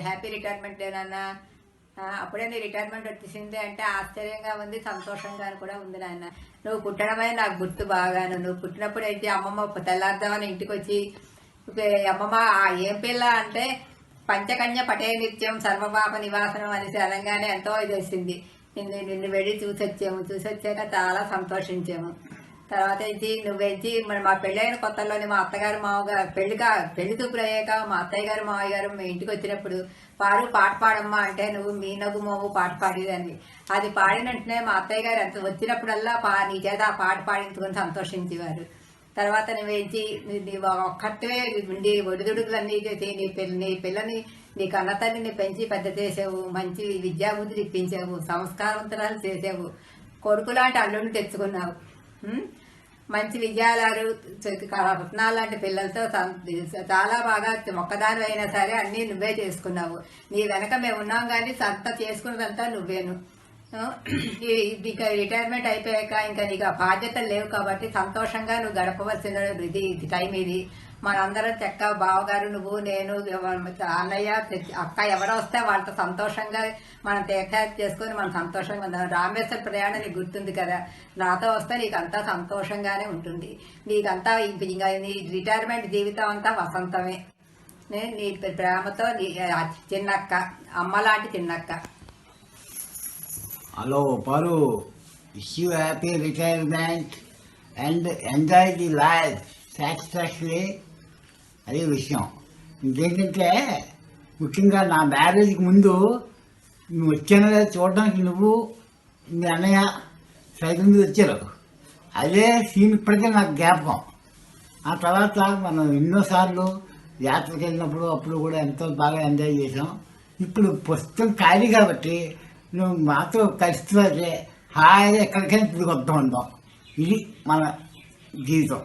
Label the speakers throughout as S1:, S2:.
S1: Happy retirement ఏనన్నా, అప్పుడే నీ retirement వచ్చేసింది అంటే ఆశ్చర్యంగా ఉంది, సంతోషంగా కూడా ఉంది నాన్న. నువ్వు పుట్టడమే నాకు గుర్తు బాగాను. నువ్వు పుట్టినప్పుడు అయితే అమ్మమ్మ తెల్లారుదామని ఇంటికి వచ్చి, అమ్మమ్మ ఏం పిల్ల అంటే పంచకన్య పటే నిత్యం సర్వపాప నివాసనం అనేసి అనగానే ఎంతో ఇది వచ్చింది. నిన్ను వెళ్ళి చూసి వచ్చాక చాలా సంతోషించాము. తర్వాత ఏంటి నువ్వేంటి మరి మా పెళ్ళైన కొత్తలోని మా అత్తగారు మామగారు పెళ్లి చూపులు అయ్యాక మా అత్తయ్య గారు మామయ్య గారు మీ ఇంటికి వచ్చినప్పుడు పాట పాడమ్మా అంటే నువ్వు మీ నవ్వు మోవు పాట పాడేదాన్ని. అది పాడిన వెంటనే మా అత్తయ్య గారు ఎంత వచ్చినప్పుడల్లా నీ చేత ఆ పాట పాడించుకొని సంతోషించేవారు. తర్వాత నువ్వేంటి ఒక్కటే నీ ఒడిదుడుకులన్నీ చేసి నీ పిల్లని నీ కన్నతల్లిని పెంచి పెద్ద చేసావు, మంచి విద్యాబుద్ధులు ఇప్పించావు, సంస్కారవంతురాలు చేసావు, కొడుకు లాంటి అల్లుడిని తెచ్చుకున్నావు, మంచి విజయాలు రత్నాలు లాంటి పిల్లలతో చాలా బాగా ఒక్కదాని అయినా సరే అన్నీ నువ్వే చేసుకున్నావు. నీ వెనక మేము ఉన్నాం కానీ అంతా చేసుకున్నదంతా నువ్వేను. ఇక రిటైర్మెంట్ అయిపోయాక ఇంకా నీకు ఆ బాధ్యతలు లేవు కాబట్టి సంతోషంగా నువ్వు గడపవలసిన ఇది టైం ఇది. మనందరం చెక్క బావగారు నువ్వు నేను అన్నయ్య అక్క ఎవరో వస్తే వాళ్ళతో సంతోషంగా మనం తీర్థయాత్ర చేసుకుని మనం సంతోషంగా ఉందాం. రామేశ్వర ప్రయాణం నీకు గుర్తుంది కదా, నాతో వస్తే నీకు అంతా సంతోషంగానే ఉంటుంది. నీకంతా ఇంకా నీ రిటైర్మెంట్ జీవితం అంతా వసంతమే. నీ ప్రేమతో నీ చిన్నక్క, అమ్మలాంటి చిన్నక్క.
S2: Hello Paru, wish you happy retirement and enjoy the life satisfactorily. అదే విషయం. ఇంకేంటంటే ముఖ్యంగా నా మ్యారేజ్కి ముందు నువ్వు వచ్చాను చూడడానికి నువ్వు మీ అన్నయ్య సైకిల్ మీద వచ్చారు. అదే సీన్ ఇప్పటికే నాకు జ్ఞాపకం. ఆ తర్వాత మనం ఎన్నోసార్లు యాత్రకు వెళ్ళినప్పుడు అప్పుడు కూడా ఎంతో బాగా ఎంజాయ్ చేసాం. ఇప్పుడు ప్రస్తుతం ఖాళీ కాబట్టి నువ్వు మాతో కలిస్తే హాయిగా ఎక్కడికైనా తిరిగి వద్దాం ఉందాం. ఇది మన జీవితం.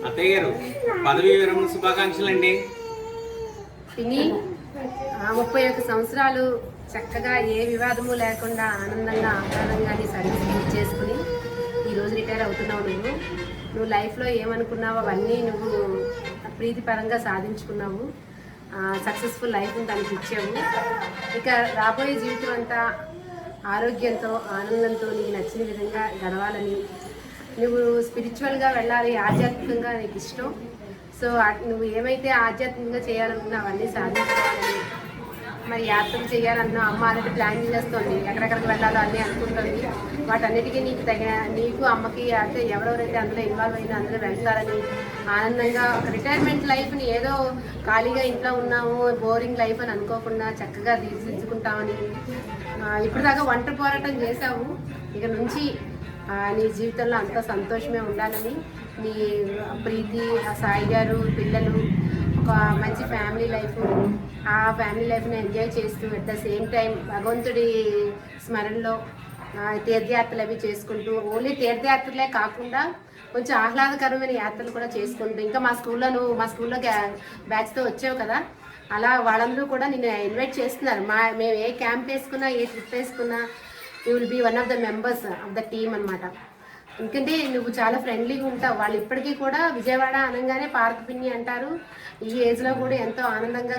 S3: అత్తయ్య గారు పదవీ విరమణ శుభాకాంక్షలు అండి.
S4: 31 సంవత్సరాలు చక్కగా ఏ వివాదము లేకుండా ఆనందంగా ఆహ్లాదంగానే సర్వీస్ చేసుకుని ఈరోజు రిటైర్ అవుతున్నావు. నువ్వు లైఫ్లో ఏమనుకున్నావో అవన్నీ నువ్వు ప్రీతిపరంగా సాధించుకున్నావు. సక్సెస్ఫుల్ లైఫ్ని దానికి ఇచ్చావు. ఇక రాబోయే జీవితం అంతా ఆరోగ్యంతో ఆనందంతో నీకు నచ్చిన విధంగా గడవాలని, నువ్వు స్పిరిచువల్గా వెళ్ళాలి, ఆధ్యాత్మికంగా నీకు ఇష్టం. సో నువ్వు ఏమైతే ఆధ్యాత్మికంగా చేయాలనుకున్నా అవన్నీ సాధించుకోవాలని, మరి యాత్రలు చేయాలన్నా అమ్మ అనేది ప్లాన్ చేస్తుంది, ఎక్కడెక్కడికి వెళ్ళాలో అన్నీ అనుకుంటుంది. వాటన్నిటికీ నీకు అమ్మకి అంటే ఎవరెవరైతే అందులో ఇన్వాల్వ్ అయినా అందులో వెళ్తారని ఆనందంగా రిటైర్మెంట్ లైఫ్ని ఏదో ఖాళీగా ఇంట్లో ఉన్నాము బోరింగ్ లైఫ్ అని అనుకోకుండా చక్కగా తీర్చిదిద్దుకుంటామని. ఇప్పుడు దాకా ఒంటరి పోరాటం చేశావు, ఇక నుంచి నీ జీవితంలో అంత సంతోషమే ఉండాలని, నీ ప్రీతి, సాయి గారు, పిల్లలు, ఒక మంచి ఫ్యామిలీ లైఫ్, ఆ ఫ్యామిలీ లైఫ్ని ఎంజాయ్ చేస్తూ అట్ ద సేమ్ టైం భగవంతుడి స్మరణలో తీర్థయాత్రలు అవి చేసుకుంటూ, ఓన్లీ తీర్థయాత్రలే కాకుండా కొంచెం ఆహ్లాదకరమైన యాత్రలు కూడా చేసుకుంటూ, ఇంకా మా స్కూల్లో బ్యాచ్తో వచ్చావు కదా, అలా వాళ్ళందరూ కూడా నిన్ను ఇన్వైట్ చేస్తున్నారు. మేము ఏ క్యాంప్ వేసుకున్నా ఏ ట్రిప్ వేసుకున్నా you will be one of the members of the team అనమాట. ఎందుకంటే నువ్వు చాలా ఫ్రెండ్లీగా ఉంటావు. వాళ్ళు ఇప్పటికీ కూడా విజయవాడ అనగానే పార్క్ పిన్ని అంటారు. ఈ ఏజ్లో కూడా ఎంతో ఆనందంగా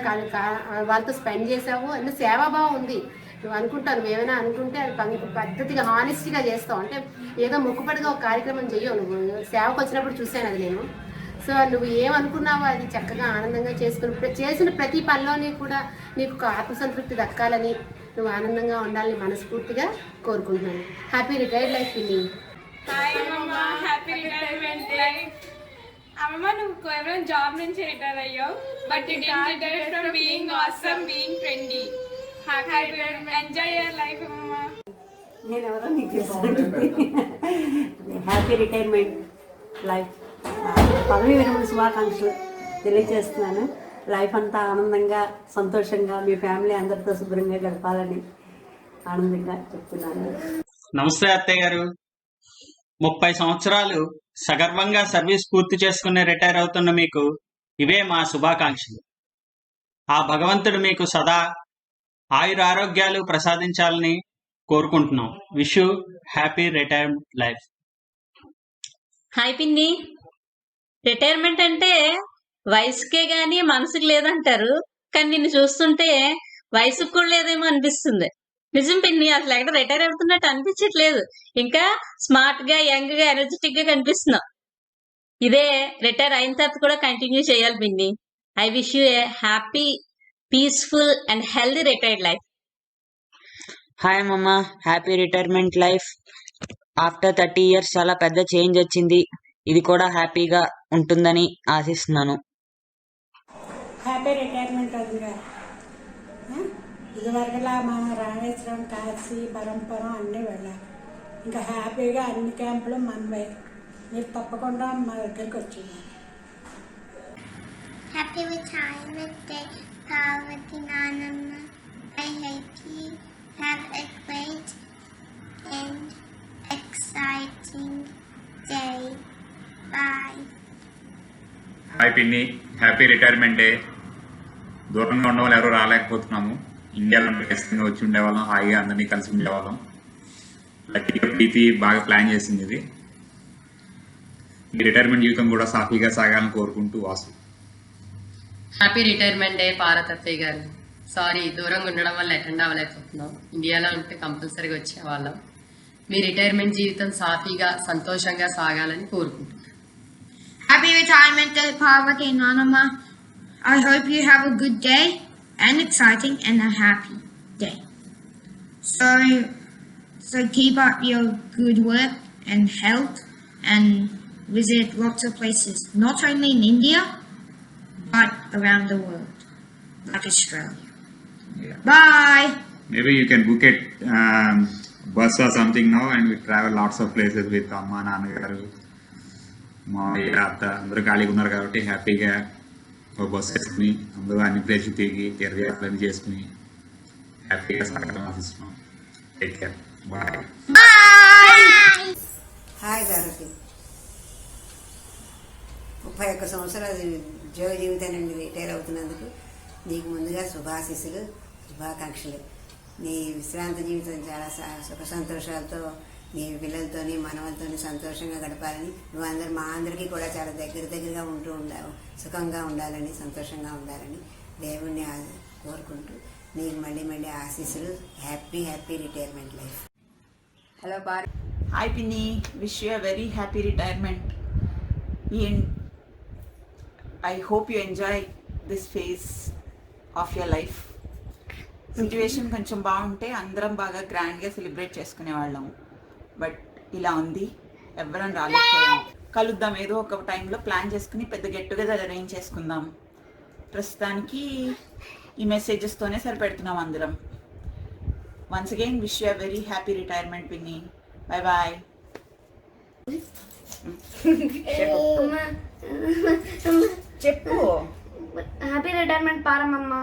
S4: వాళ్ళతో స్పెండ్ చేసావు. అన్న సేవాభావం ఉంది. నువ్వు అనుకుంటావు, నువ్వేమైనా అనుకుంటే అది పద్ధతిగా హానెస్ట్గా చేస్తావు. అంటే ఏదో మొక్కుపడిగా ఒక కార్యక్రమం చెయ్యవు. నువ్వు సేవకు వచ్చినప్పుడు చూశాను అది నేను. సో నువ్వు ఏమనుకున్నావో అది చక్కగా ఆనందంగా చేసిన ప్రతి పనిలోని కూడా నీకు ఒక ఆత్మసంతృప్తి దక్కాలని, నువ్వు ఆనందంగా ఉండాలని మనస్ఫూర్తిగా కోరుకుంటున్నాను. హ్యాపీ రిటైర్డ్ లైఫ్ పిన్ని.
S5: Happy retirement life. అమ్మమ్మ నువ్వు కేవలం జాబ్ నుంచి రిటైర్ అయ్యావు, but you didn't retire from being awesome, being trendy. Enjoy your life అమ్మమ్మ.
S6: నేను ఎవరో నీకు హ్యాపీ రిటైర్మెంట్ లైఫ్ పదవీ విరమణ శుభాకాంక్షలు తెలియజేస్తున్నాను. లైఫ్ అంతా ఆనందంగా సంతోషంగా మీ ఫ్యామిలీ అందరితో శుభ్రంగా గడపాలని ఆనందంగా చెప్తున్నాను.
S3: నమస్తే అత్తయ్య గారు. 30 సంవత్సరాలు సగర్వంగా సర్వీస్ పూర్తి చేసుకుని రిటైర్ అవుతున్న మీకు ఇవే మా శుభాకాంక్షలు. ఆ భగవంతుడు మీకు సదా ఆయురారోగ్యాలు ప్రసాదించాలని కోరుకుంటున్నాం. Wish you happy retired life.
S7: Hi పిన్ని. రిటైర్మెంట్ అంటే వయసుకే గాని మనసుకు లేదంటారు. కానీ నిన్ను చూస్తుంటే వయసు కూడా లేదేమో అనిపిస్తుంది. నిజం పిన్ని, అసలు ఎక్కడ రిటైర్ అవుతున్నట్టు అనిపించట్లేదు. ఇంకా స్మార్ట్ గా, యంగ్ గా, ఎనర్జెటిక్ గా కనిపిస్తున్నావు. ఇదే రిటైర్ అయిన తర్వాత కూడా కంటిన్యూ చేయాలి పిన్ని. I wish you a happy, peaceful and healthy retired life.
S8: Hi mamma, happy retirement life. After 30 years చాలా పెద్ద చేంజ్ వచ్చింది. ఇది కూడా హ్యాపీగా ఉంటుందని ఆశిస్తున్నాను.
S9: Happy retirement వదిగా. ఇదివరకులా మనం రామేశ్వరం, కాశీ, పరంపరం అన్నీ వెళ్ళాలి. ఇంకా హ్యాపీగా అన్ని క్యాంపులు మనవే. మీరు తప్పకుండా మా దగ్గరికి వచ్చింది.
S10: Happy retirement day, Parvati Nanamma. I hope you have a great and exciting day. Bye.
S11: Hi పిన్ని, హ్యాపీ రిటైర్మెంట్ డే. దూరంగా ఉన్న వాళ్ళు ఎవరు రాలేకపోతున్నాము. ఇండియాలో ఖచ్చితంగా వచ్చి ఉండేవాళ్ళం, హాయిగా అందరినీ కలిసి ఉండేవాళ్ళం. లక్కీగా ప్రీతి బాగా ప్లాన్ చేసింది ఇది. ఈ రిటైర్మెంట్ జీవితం కూడా సాఫీగా సాగాలని కోరుకుంటూ వాసు.
S12: హ్యాపీ రిటైర్మెంట్ డే పార్వతత్తయ్య గారు. సారీ, దూరంగా ఉండడం వల్ల అటెండ్ అవ్వలేకపోతున్నాం. ఇండియాలో ఉంటే కంపల్సరీగా వచ్చేవాళ్ళం. మీ రిటైర్మెంట్ జీవితం సాఫీగా, సంతోషంగా సాగాలని కోరుకుంటున్నాను.
S10: Happy retirement day, Parvati Nanamma. I hope you have a good day and exciting and a happy day. So keep up your good work and health and visit lots of places, not only in India, but around the world, like Australia.
S11: Yeah.
S10: Bye!
S11: Maybe you can book it bus or something now and we travel lots of places with అమ్మ, నాన్నగారు, మా అత్త అందరూ ఖాళీగా ఉన్నారు కాబట్టి హ్యాపీగా ఒక బస్సు వేసుకుని అందరూ అన్ని ప్లేసులు తిరిగి తీర్థయాత్రలు చేసుకుని హ్యాపీగా సాగడం ఆశిస్తున్నాం. Take care, bye.
S1: Hi Bharati. 31 సంవత్సరాలు ఉద్యోగ జీవితం నుండి రిటైర్ అవుతున్నందుకు నీకు ముందుగా శుభాశీస్సులు, శుభాకాంక్షలు. నీ విశ్రాంతి జీవితం చాలా సుఖ సంతోషాలతో నీ పిల్లలతోని, మనవలతోని సంతోషంగా గడపాలని, నువ్వు మా అందరికీ కూడా చాలా దగ్గరగా ఉంటూ ఉండావు, సుఖంగా ఉండాలని, సంతోషంగా ఉండాలని దేవుణ్ణి కోరుకుంటూ నీకు మళ్ళీ ఆశీస్సులు. Happy retirement life. Hello bar.
S13: Hi Pinny, wish you a very happy retirement. And I hope you enjoy this phase of your life. Situation కొంచెం బాగుంటే అందరం బాగా గ్రాండ్గా సెలబ్రేట్ చేసుకునేవాళ్ళం. బట్ ఇలా ఉంది, ఎవరం రాలేకపోయాం. కలుద్దాం, ఏదో ఒక టైంలో ప్లాన్ చేసుకుని పెద్ద గెట్ టుగెదర్ అరేంజ్ చేసుకుందాం. ప్రస్తుతానికి ఈ మెసేజెస్తోనే సరిపెడుతున్నాం అందరం. Once again wish you a very happy retirement పిన్ని. Bye bye. చెప్పు.
S10: హ్యాపీ రిటైర్మెంట్ పారమమ్మ.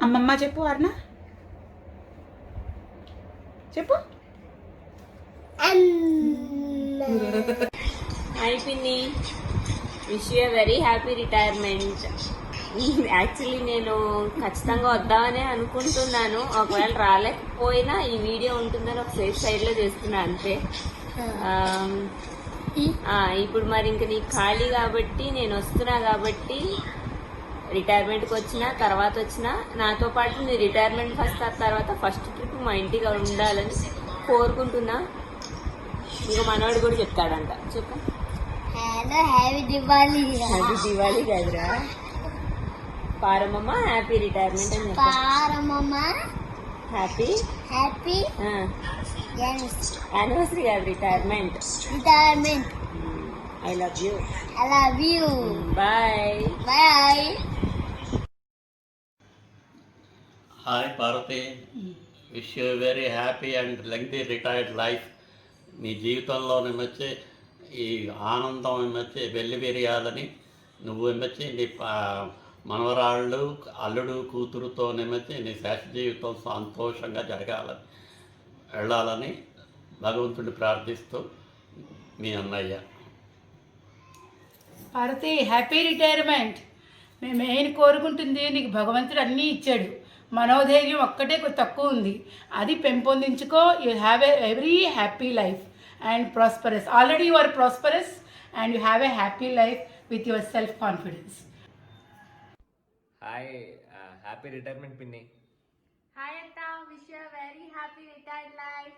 S13: అమ్మమ్మ చెప్పు. అర్ణ చెప్పు.
S7: హాయ్ పిన్ని, wish you a very happy retirement. Actually నేను ఖచ్చితంగా వద్దామనే అనుకుంటున్నాను. ఒకవేళ రాలేకపోయినా ఈ వీడియో ఉంటుందని ఒక సేఫ్ సైడ్లో చేస్తున్నా అంతే. ఇప్పుడు మరి ఇంక నీకు ఖాళీ కాబట్టి నేను వస్తున్నా కాబట్టి రిటైర్మెంట్కి వచ్చినా తర్వాత వచ్చినా నాతో పాటు నీ రిటైర్మెంట్ తర్వాత ఫస్ట్ ట్రిప్ మా ఇంటికి ఉండాలని కోరుకుంటున్నా. ఇంకా మనవాడు కూడా చెప్తాడంట. చెప్పు.
S10: హ్యాపీ దివాళీ.
S7: హ్యాపీ దివాళీ కాదురా, పారమమ్మ హ్యాపీ రిటైర్మెంట్ అని చెప్పు.
S10: పారమమ్మ
S7: హ్యాపీ యానివర్సరీ కాదు, retirement. I love you. Bye.
S14: Hi Parvati, wish you very happy and lengthy retired life. నీ జీవితంలో ఏమొచ్చి ఈ ఆనందం ఏమొచ్చి వెల్లివిరియాలని, నువ్వు ఏమొచ్చి నీ మనవరాళ్ళు, అల్లుడు, కూతురుతో ఏమొచ్చి నీ శాశ్వత జీవితం సంతోషంగా జరగాలని, వెళ్ళాలని భగవంతుడిని ప్రార్థిస్తూ మీ అన్నయ్య.
S9: Parvati, happy retirement. మేము ఏం కోరుకుంటుంది, నీకు భగవంతుడు అన్నీ ఇచ్చాడు. మనోధైర్యం ఒక్కటే తక్కువ ఉంది, అది పెంపొందించుకో. You have a very happy life and prosperous. Already you are prosperous and you have a happy life with your self-confidence.
S15: Hi, happy retirement, Pinny.
S5: Hi Atta, wish you a very happy retired life.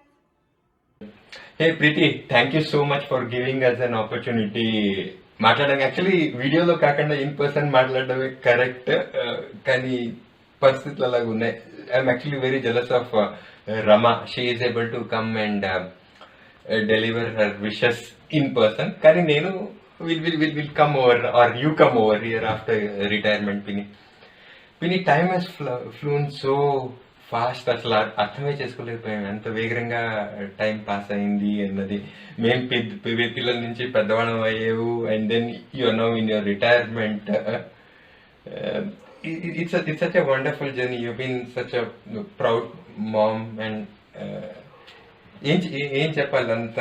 S16: Hey Preeti, thank you so much for giving us an opportunity. మాట్లాడడానికి actually వీడియోలో కాకుండా in person మాట్లాడడమే correct, కానీ పరిస్థితులు అలాగ ఉన్నాయి. I'm actually very jealous of Rama. She is able to come and deliver her wishes in person, కానీ నేను will come over or you come over here after retirement. పిని time has flown so fast, అసలు అర్థమే చేసుకోలేకపోయాం ఎంత వేగంగా time pass అయింది అన్నది. మేము పిల్లల నుంచి పెద్దవాళ్ళం అయ్యేవు, and then you're now in your retirement. It's such a wonderful journey. You been such a proud mom and ఏం చెప్పాలి, అంత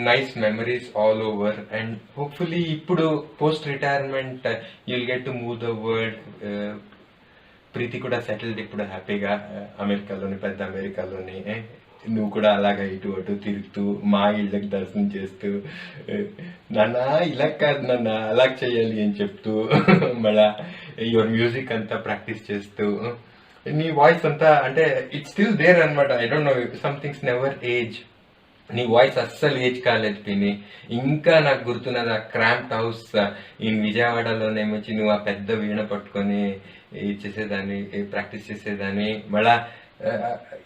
S16: nice memories all over. And hopefully ఇప్పుడు post retirement you'll get to move the world. Preethi కూడా settled ఇప్పుడు హ్యాపీగా అమెరికాలోని, పెద్ద అమెరికాలోని. నువ్వు కూడా అలాగా ఇటు అటు తిరుగుతూ మా ఇళ్ళకి దర్శనం చేస్తూ, నాన్న ఇలా కాదు నాన్న అలా చేయాలి అని చెప్తూ, మళ్ళా యువర్ మ్యూజిక్ అంతా ప్రాక్టీస్ చేస్తూ, నీ వాయిస్ అంతా అంటే ఇట్స్ స్టిల్ దేర్ అనమాట. I don't know, some things never age. నీ వాయిస్ అస్సలు ఏజ్ కాలేదు పిన్ని. ఇంకా నాకు గుర్తున్నది ఆ క్రాంప్ట్ హౌస్ ఇన్ విజయవాడలోనేమొచ్చి నువ్వు ఆ పెద్ద వీణ పట్టుకొని చేసేదాన్ని, ప్రాక్టీస్ చేసేదాన్ని. మళ్ళా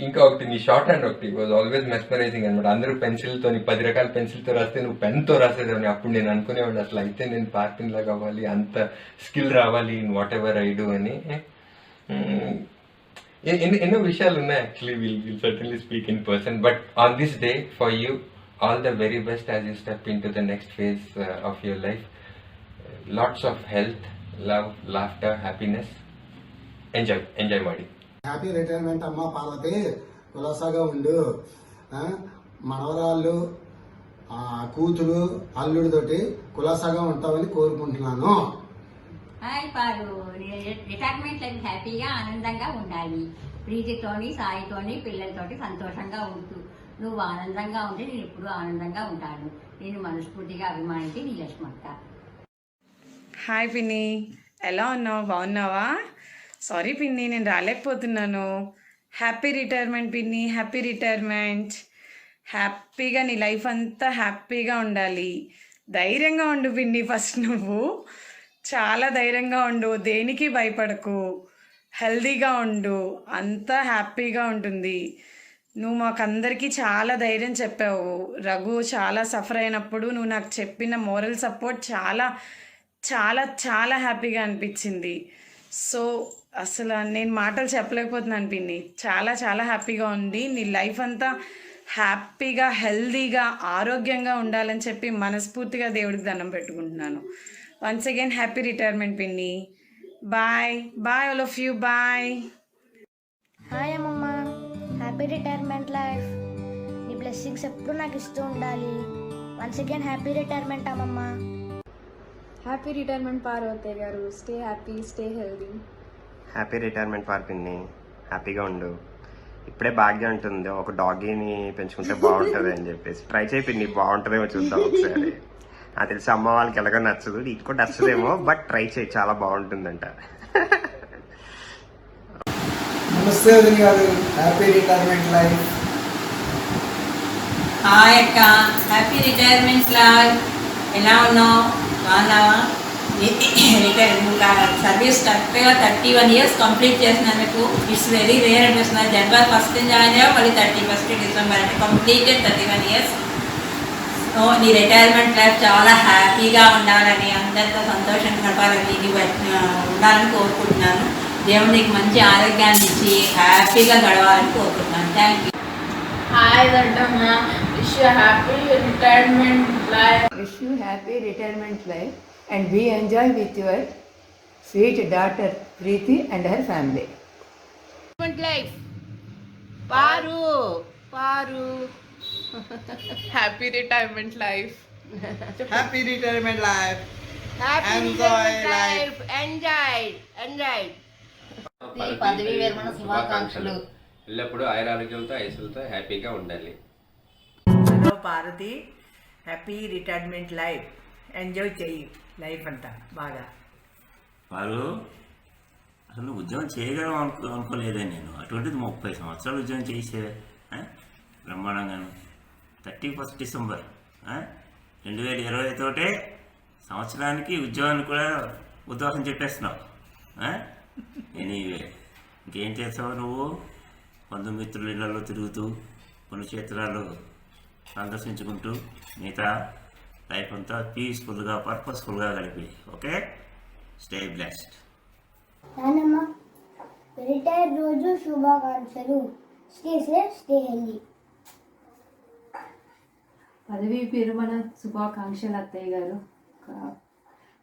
S16: ఇంకా ఒకటి నీ షార్ట్ హ్యాండ్ ఒకటి వాజ్ ఆల్వేస్ మెస్మరైజింగ్ అనమాట. అందరూ పెన్సిల్తో 10 రకాల పెన్సిల్తో రాస్తే నువ్వు పెన్తో రాసేదాన్ని. అప్పుడు నేను అనుకునేవాడిని అసలు అయితే నేను పార్కిన్ లాగా అవ్వాలి, అంత స్కిల్ రావాలి in what ever I do అని. ఎన్నో విషయాలు ఉన్నాయి actually. Will certainly speak in person. But on this day for you all the very best as you step in to the next phase of your life. Lots of health, love, laughter, happiness. Enjoy ಮಾಡಿ.
S17: Happy retirement అమ్మ పార్వతి, కులాసాగా ఉండు. మనవరాళ్ళు, కూతురు, అల్లుడితోటి కులాసాగా ఉంటామని కోరుకుంటున్నాను.
S1: Hi పారు, retirement life హ్యాపీగా ఆనందంగా ఉండాలి. ప్రీతితోని, సాయితోని, పిల్లలతోటి సంతోషంగా ఉంటూ నువ్వు ఆనందంగా ఉంటే నేను ఎప్పుడూ ఆనందంగా ఉంటాను. నేను మనస్ఫూర్తిగా అభిమానించి నీ లక్ష్మక్క.
S18: హాయ్ పిన్ని, ఎలా ఉన్నావు? బాగున్నావా? సారీ పిన్ని, నేను రాలేకపోతున్నాను. హ్యాపీ రిటైర్మెంట్ పిన్ని, హ్యాపీ రిటైర్మెంట్. హ్యాపీగా నీ లైఫ్ అంతా హ్యాపీగా ఉండాలి. ధైర్యంగా ఉండు పిన్ని. ఫస్ట్ నువ్వు చాలా ధైర్యంగా ఉండు, దేనికి భయపడకు, హెల్దీగా ఉండు, అంతా హ్యాపీగా ఉంటుంది. నువ్వు మాకందరికీ చాలా ధైర్యం చెప్పావు. రఘు చాలా సఫర్ అయినప్పుడు నువ్వు నాకు చెప్పిన మోరల్ సపోర్ట్ చాలా చాలా చాలా హ్యాపీగా అనిపించింది. సో అసలు నేను మాటలు చెప్పలేకపోతున్నాను పిన్ని. చాలా చాలా హ్యాపీగా ఉంది. నీ లైఫ్ అంతా హ్యాపీగా, హెల్దీగా, ఆరోగ్యంగా ఉండాలని చెప్పి మనస్ఫూర్తిగా దేవుడికి దండం పెట్టుకుంటున్నాను. వన్స్ అగైన్ హ్యాపీ రిటైర్మెంట్ పిన్ని. Bye bye all of you. Bye.
S19: Hi అమ్మమ్మ, హ్యాపీ రిటైర్మెంట్ లైఫ్. నీ బ్లెస్సింగ్స్ ఎప్పుడు నాకు ఇస్తూ ఉండాలి. వన్స్ అగైన్ హ్యాపీ రిటైర్మెంట్ అమ్మమ్మ.
S20: Happy retirement Parvati garu. Stay happy, stay healthy.
S21: Happy retirement పార్ పిన్ని, హ్యాపీగా ఉండు. ఇప్పుడే భాగ్యం ఉంటుంది ఒక డాగీని పెంచుకుంటే బాగుంటుంది అని చెప్పేసి ట్రై చేయి పిన్ని, బాగుంటుందేమో చూద్దాం ఒకసారి. నాకు తెలిసి అమ్మ వాళ్ళకి ఎలాగో నచ్చదు, నీకు కూడా నచ్చదేమో, బట్ ట్రై చేయి, చాలా బాగుంటుందంట.
S22: నమస్తే వదిన గారు, హ్యాపీ రిటైర్మెంట్ లైఫ్.
S23: హాయ్ అక్క, హ్యాపీ రిటైర్మెంట్ లైఫ్. ఎలా ఉన్నావు? బాగున్నావా? సర్వీస్ కరెక్ట్గా 31 years కంప్లీట్ చేసినందుకు ఇట్స్ వెరీ రేర్ అనిపిస్తుంది. జనవరి 1st జాయిన్ అయ్యావు, మళ్ళీ 31st December అంటే కంప్లీటెడ్ 31 years. సో నీ రిటైర్మెంట్ లైఫ్ చాలా హ్యాపీగా ఉండాలని, అందరితో సంతోషంగా గడపాలని, ఉండాలని కోరుకుంటున్నాను. దేవుడు నీకు మంచి ఆరోగ్యాన్ని ఇచ్చి హ్యాపీగా గడవాలని కోరుకుంటున్నాను. Thank you.
S5: హాయ్ దొడ్డమ్మ, wish you happy retirement life.
S1: Wish you happy retirement life and be enjoy with your sweet daughter Preeti and her family.
S5: Life. Paru. Happy retirement life.
S22: Happy retirement life.
S5: Happy retirement life. Enjoy.
S24: పదవీ విరమణ శుభాకాంక్షలు. ఎల్లప్పుడూ ఆయురారోగ్యంతో ఐశ్వర్యంతో హ్యాపీగా ఉండాలి.
S25: Hello Parvati, happy retirement life. Enjoy చెయ్యి.
S9: Life అంతా బాగా.
S2: వారు అసలు నువ్వు ఉద్యోగం చేయగలం అనుకోలేదే నేను. అటువంటిది 30 సంవత్సరాలు ఉద్యోగం చేసే బ్రహ్మాండంగాను. 31 డిసెంబర్ 2020 తోటే సంవత్సరానికి ఉద్యోగాన్ని కూడా ఉద్వాసం చెప్పేస్తున్నావు. ఎనీవే ఇంకేం చేస్తావు నువ్వు? బంధుమిత్రుల ఇళ్లలో తిరుగుతూ పుణ్యక్షేత్రాలు సందర్శించుకుంటూ మిగతా లైఫ్ అంతా పీస్ఫుల్గా పర్పస్ఫుల్గా గడిపి. Okay, stay blessed.
S19: నానమ్మ రిటైర్ రోజు శుభాకాంక్షలు. Stay safe, stay healthy.
S20: పదవి విరమణ శుభాకాంక్షలు అత్తయ్య గారు.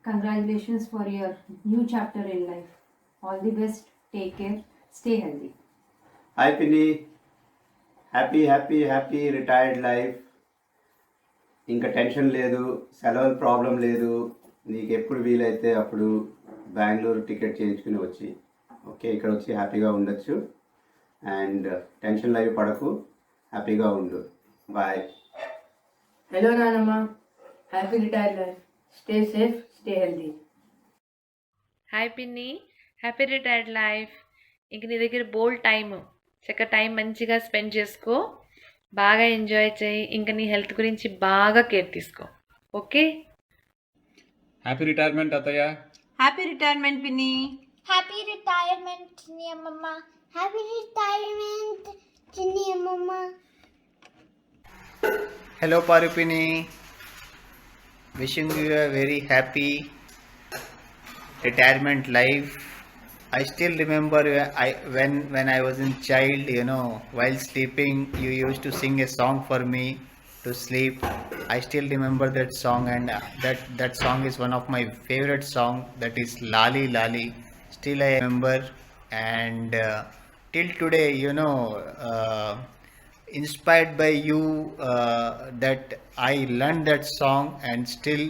S20: Congratulations for your new chapter in life. All the best, take care, stay healthy.
S3: Hi పిన్ని, happy happy happy retired life. ఇంకా టెన్షన్ లేదు, సెలవుల ప్రాబ్లం లేదు. నీకు ఎప్పుడు వీలైతే అప్పుడు బెంగళూరు టికెట్ చేయించుకుని వచ్చి ఓకే ఇక్కడ వచ్చి హ్యాపీగా ఉండొచ్చు. అండ్ టెన్షన్లు అవి పడకు, హ్యాపీగా ఉండు. బాయ్.
S9: హలో నానమ్మ, happy retired life. Stay safe, stay healthy.
S4: Hi పిన్ని, హ్యాపీ రిటైర్డ్ లైఫ్. ఇంక నీ దగ్గర బోల్డ్ టైం, చక్కగా టైం మంచిగా స్పెండ్ చేసుకో, బాగా ఎంజాయ్ చేయి. ఇంకా నీ హెల్త్ గురించి బాగా కేర్ తీసుకో. ఓకే.
S11: హ్యాపీ రిటైర్మెంట్ అత్తయ్య.
S7: హ్యాపీ రిటైర్మెంట్ పిన్ని.
S19: హ్యాపీ రిటైర్మెంట్ చిన్ని అమ్మమ్మ. హ్యాపీ రిటైర్మెంట్ చిన్ని అమ్మమ్మ.
S3: Hello Parupini, wishing you a very happy retirement life. I still remember when I was a child, you know, while sleeping you used to sing a song for me to sleep. I still remember that song, and that song is one of my favorite song, that is Lali Lali. Still I remember, and till today, you know, inspired by you, that I learned that song, and still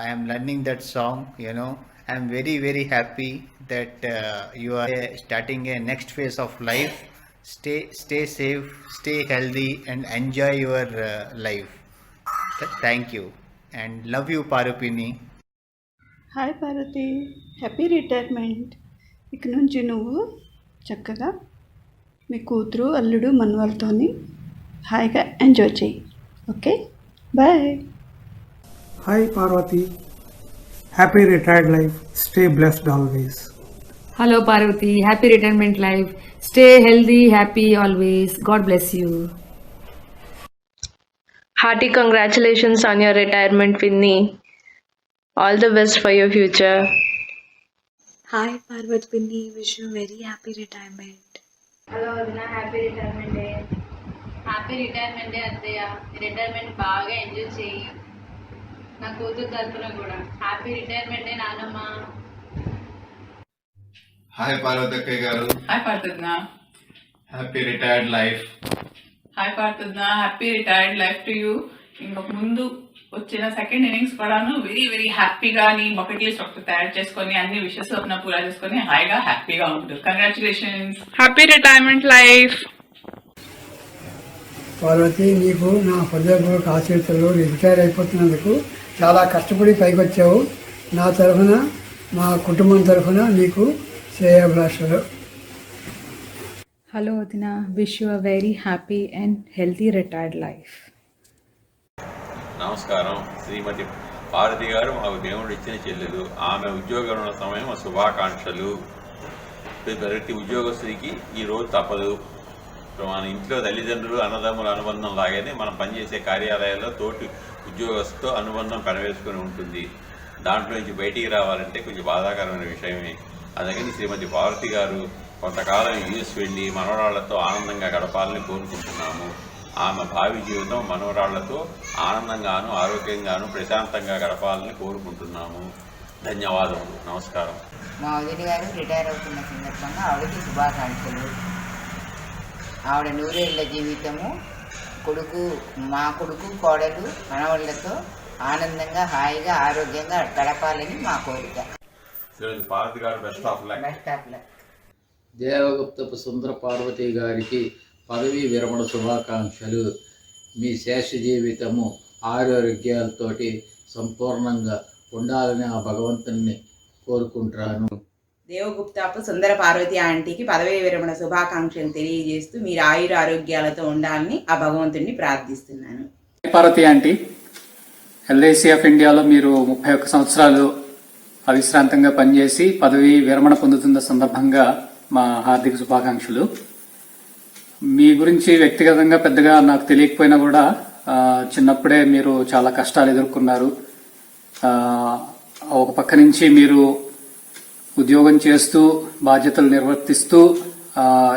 S3: I am learning that song, you know. I am very very happy that you are starting a next phase of life. Stay safe, stay healthy, and enjoy your life. Thank you and love you Parupini.
S6: Hi Parvati, happy retirement. ఇక నుంచి నువ్వు చక్కగా మీ కూతురు అల్లుడు మనవాళ్ళతోని హాయిగా enjoy చేయి. Okay, bye.
S22: Hi Parvati, happy retired life. Stay blessed always.
S25: Hello Parvati, happy retirement life. Stay healthy, happy always. God bless you.
S4: Hearty congratulations on your retirement, Pinni. All the best for your future.
S20: Hi Parvathi పిన్ని, wish you very happy retirement.
S5: Hello వదిన, happy retirement day. Happy retirement day అత్తయ్య. Retirement బాగా enjoy చేయి. నా కూతురు తరఫున కూడా happy retirement day నానమ్మ.
S26: హాయ్ పార్వతక్కయ్య గారు.
S9: హాయ్ పార్వతన్న.
S26: Happy retired life.
S9: హాయ్ పార్వతన్న, happy retired life to you. ఇంకొక ముందు వచ్చిన సెకండ్ ఇన్నింగ్స్ కూడాను వెరీ వెరీ హ్యాపీగా నీ బకెట్ లిస్ట్ ఒకటి తయారు చేసుకొని అన్ని విషెస్ పూరా చేసుకొని హాయిగా హ్యాపీగా ఉంటుంది. Congratulations,
S5: happy retirement life.
S22: Parvati, నీకు నా హృదయపూర్వక ఆశీర్వాదాలు. రిటైర్ అయిపోతున్నందుకు చాలా కష్టపడి పైకి వచ్చావు. నా తరఫున, మా కుటుంబం తరఫున నీకు శ్రేయోభిలాషలు.
S20: హలో వదిన, wish you a very happy and healthy retired life.
S14: నమస్కారం. శ్రీమతి పార్వతి గారు మాకు దేవుడు ఇచ్చిన చెల్లెలు. ఆమె ఉద్యోగంలో ఉన్న సమయం శుభాకాంక్షలు. ప్రతి ఉద్యోగస్తుడికి ఈ రోజు తప్పదు. మన ఇంట్లో తల్లిదండ్రులు అన్నదమ్ముల అనుబంధం లాగానే మనం పనిచేసే కార్యాలయాల్లో తోటి ఉద్యోగస్తుతో అనుబంధం పెనవేసుకొని ఉంటుంది. దాంట్లో నుంచి బయటికి రావాలంటే కొంచెం బాధాకరమైన విషయమే. అందుకని శ్రీమతి పార్వతి గారు కొంతకాలం యూఎస్ వెళ్ళి మనవరాళ్లతో ఆనందంగా గడపాలని కోరుకుంటున్నాము. ఆమె భావి జీవితం మనవరాళ్లతో ఆనందంగాను ఆరోగ్యంగాను ప్రశాంతంగా గడపాలని కోరుకుంటున్నాము. ధన్యవాదములు. నమస్కారం.
S27: మా వదిన గారు రిటైర్ అవుతున్న సందర్భంగా ఆవిడకి శుభాకాంక్షలు. ఆవిడ నూరేళ్ల జీవితము మా కొడుకు కోడలు మనవాళ్ళతో ఆనందంగా హాయిగా ఆరోగ్యంగా గడపాలని మా కోరిక.
S14: శ్రీమతి పార్వతి గారు బెస్ట్ ఆఫ్ లక్.
S28: దేవగుప్తపు సుందర పార్వతి గారికి పదవీ విరమణ శుభాకాంక్షలు. మీ శేష జీవితము ఆరోగ్యాలతోటి సంపూర్ణంగా ఉండాలని ఆ భగవంతుని కోరుకుంటున్నాను.
S8: దేవగుప్తాపు సుందర పార్వతి ఆంటీకి పదవీ విరమణ శుభాకాంక్షలు తెలియజేస్తూ మీరు ఆయుర ఆరోగ్యాలతో ఉండాలని ఆ భగవంతుడిని ప్రార్థిస్తున్నాను.
S10: పార్వతి ఆంటీ, ఎల్ఐసి ఆఫ్ ఇండియాలో మీరు 31 సంవత్సరాలు అవిశ్రాంతంగా పనిచేసి పదవీ విరమణ పొందుతున్న సందర్భంగా మా హార్దిక శుభాకాంక్షలు. మీ గురించి వ్యక్తిగతంగా పెద్దగా నాకు తెలియకపోయినా కూడా చిన్నప్పుడే మీరు చాలా కష్టాలు ఎదుర్కొన్నారు. ఒక పక్క నుంచి మీరు ఉద్యోగం చేస్తూ బాధ్యతలు నిర్వర్తిస్తూ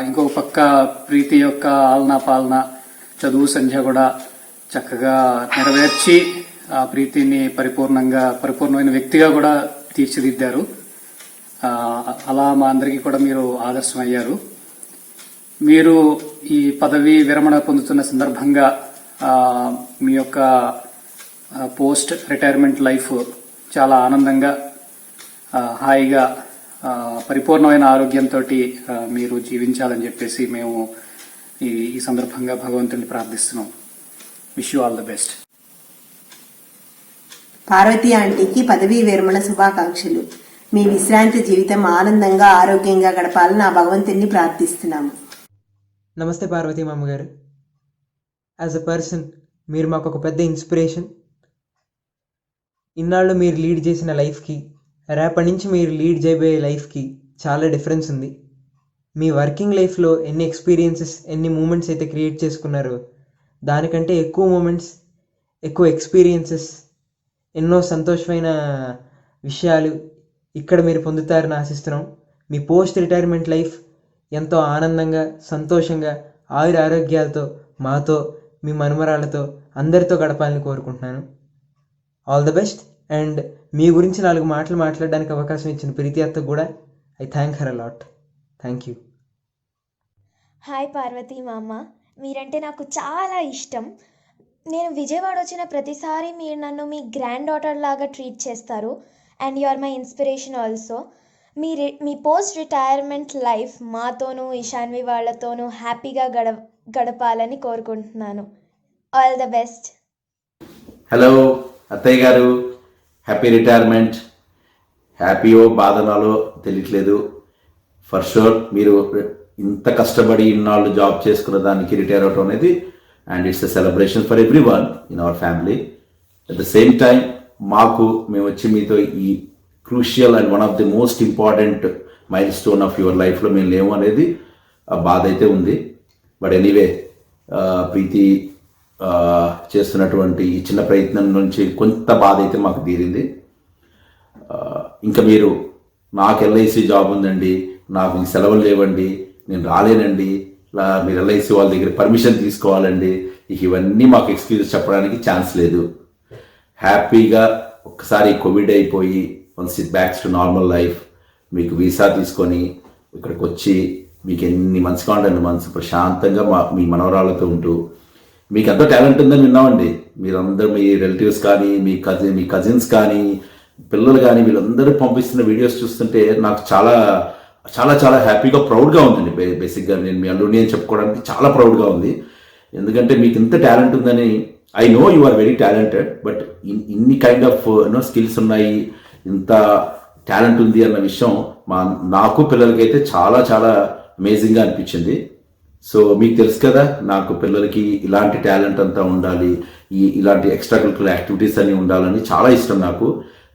S10: ఇంకొక పక్క ప్రీతి యొక్క ఆలనా పాలన చదువు సంధ్య కూడా చక్కగా నెరవేర్చి ఆ ప్రీతిని పరిపూర్ణమైన వ్యక్తిగా కూడా తీర్చిదిద్దారు. అలా మా అందరికీ కూడా మీరు ఆదర్శం అయ్యారు. మీరు ఈ పదవీ విరమణ పొందుతున్న సందర్భంగా మీ యొక్క పోస్ట్ రిటైర్మెంట్ లైఫ్ చాలా ఆనందంగా హాయిగా పరిపూర్ణమైన ఆరోగ్యంతో మీరు జీవించాలని చెప్పేసి మేము ఈ సందర్భంగా భగవంతుని ప్రార్థిస్తున్నాం. Wish you all the best.
S12: Parvati ఆంటీకి పదవీ విరమణ శుభాకాంక్షలు. మీ విశ్రాంతి జీవితం ఆనందంగా ఆరోగ్యంగా గడపాలని ఆ భగవంతుని ప్రార్థిస్తున్నాము.
S13: నమస్తే పార్వతి మామగారు. యాజ్ అ పర్సన్ మీరు మాకు ఒక పెద్ద ఇన్స్పిరేషన్. ఇన్నాళ్ళు మీరు లీడ్ చేసిన లైఫ్కి రేపటి నుంచి మీరు లీడ్ చేయబోయే లైఫ్కి చాలా డిఫరెన్స్ ఉంది. మీ వర్కింగ్ లైఫ్లో ఎన్ని ఎక్స్పీరియన్సెస్ ఎన్ని మూమెంట్స్ అయితే క్రియేట్ చేసుకున్నారో దానికంటే ఎక్కువ మూమెంట్స్ ఎక్కువ ఎక్స్పీరియన్సెస్ ఎన్నో సంతోషమైన విషయాలు ఇక్కడ మీరు పొందుతారని ఆశిస్తున్నాం. మీ పోస్ట్ రిటైర్మెంట్ లైఫ్ ఎంతో ఆనందంగా సంతోషంగా ఆయుర ఆరోగ్యాలతో మాతో మీ మనుమరాలతో అందరితో గడపాలని కోరుకుంటున్నాను. All the best. అండ్ మీ గురించి 4 మాటలు మాట్లాడడానికి అవకాశం ఇచ్చిన ప్రీతి అత్తకు కూడా I thank her a lot. Thank you.
S19: Hi Parvati మామ, మీరంటే నాకు చాలా ఇష్టం. నేను విజయవాడ వచ్చిన ప్రతిసారి మీరు నన్ను మీ గ్రాండ్ డాటర్ లాగా ట్రీట్ చేస్తారు. And you are my inspiration also. మీ పోస్ట్ రిటైర్మెంట్ లైఫ్ మాతోనూ ఇషాన్వి వాళ్ళతోనూ హ్యాపీగా గడపాలని కోరుకుంటున్నాను. All the best.
S15: హలో అత్తయ్య గారు, హ్యాపీ రిటైర్మెంట్. హ్యాపీయో బాధనాలో తెలియట్లేదు. ఫర్ షూర్ మీరు ఇంత కష్టపడి ఇన్నాళ్ళు జాబ్ చేసుకున్న దానికి రిటైర్ అవటం అనేది and it's a celebration for every one in our family. At the same time మేము వచ్చి మీతో ఈ crucial and one of the most important mile stone of your లైఫ్లో మేము లేవు అనేది బాధ అయితే ఉంది. బట్ ఎనీవే ప్రీతి చేస్తున్నటువంటి ఈ చిన్న ప్రయత్నం నుంచి కొంత బాధ అయితే మాకు తీరింది. ఇంకా మీరు నాకు ఎల్ఐసి జాబ్ ఉందండి, నాకు ఈ సెలవులు లేవండి, నేను రాలేనండి, మీరు ఎల్ఐసి వాళ్ళ దగ్గర పర్మిషన్ తీసుకోవాలండి, ఇవన్నీ మాకు ఎక్స్క్యూజ్ చెప్పడానికి ఛాన్స్ లేదు. హ్యాపీగా ఒక్కసారి కోవిడ్ అయిపోయి once it backs to normal life మీకు వీసా తీసుకొని ఇక్కడికి వచ్చి మీకు ఎన్ని మంత్స్ కావాలంటే అన్ని మంత్స్ ప్రశాంతంగా మీ మనవరాళ్ళతో ఉంటూ మీకు ఎంతో టాలెంట్ ఉందని విన్నామండి. మీరందరూ మీ రిలేటివ్స్ కానీ మీ కజిన్స్ కానీ పిల్లలు కానీ వీళ్ళందరూ పంపిస్తున్న వీడియోస్ చూస్తుంటే నాకు చాలా చాలా చాలా హ్యాపీగా ప్రౌడ్గా ఉందండి. బేసిక్గా నేను మీ అల్లుడిని అని చెప్పుకోవడానికి చాలా ప్రౌడ్గా ఉంది. ఎందుకంటే మీకు ఇంత టాలెంట్ ఉందని I know you are very talented, but ఇన్ని కైండ్ ఆఫ్ స్కిల్స్ ఉన్నాయి, ఇంత టాలెంట్ ఉంది అన్న విషయం నాకు పిల్లలకైతే చాలా చాలా అమేజింగ్గా అనిపించింది. సో మీకు తెలుసు కదా, నాకు పిల్లలకి ఇలాంటి టాలెంట్ అంతా ఉండాలి, ఇలాంటి ఎక్స్ట్రా కరిక్యులర్ యాక్టివిటీస్ అన్నీ ఉండాలని చాలా ఇష్టం నాకు.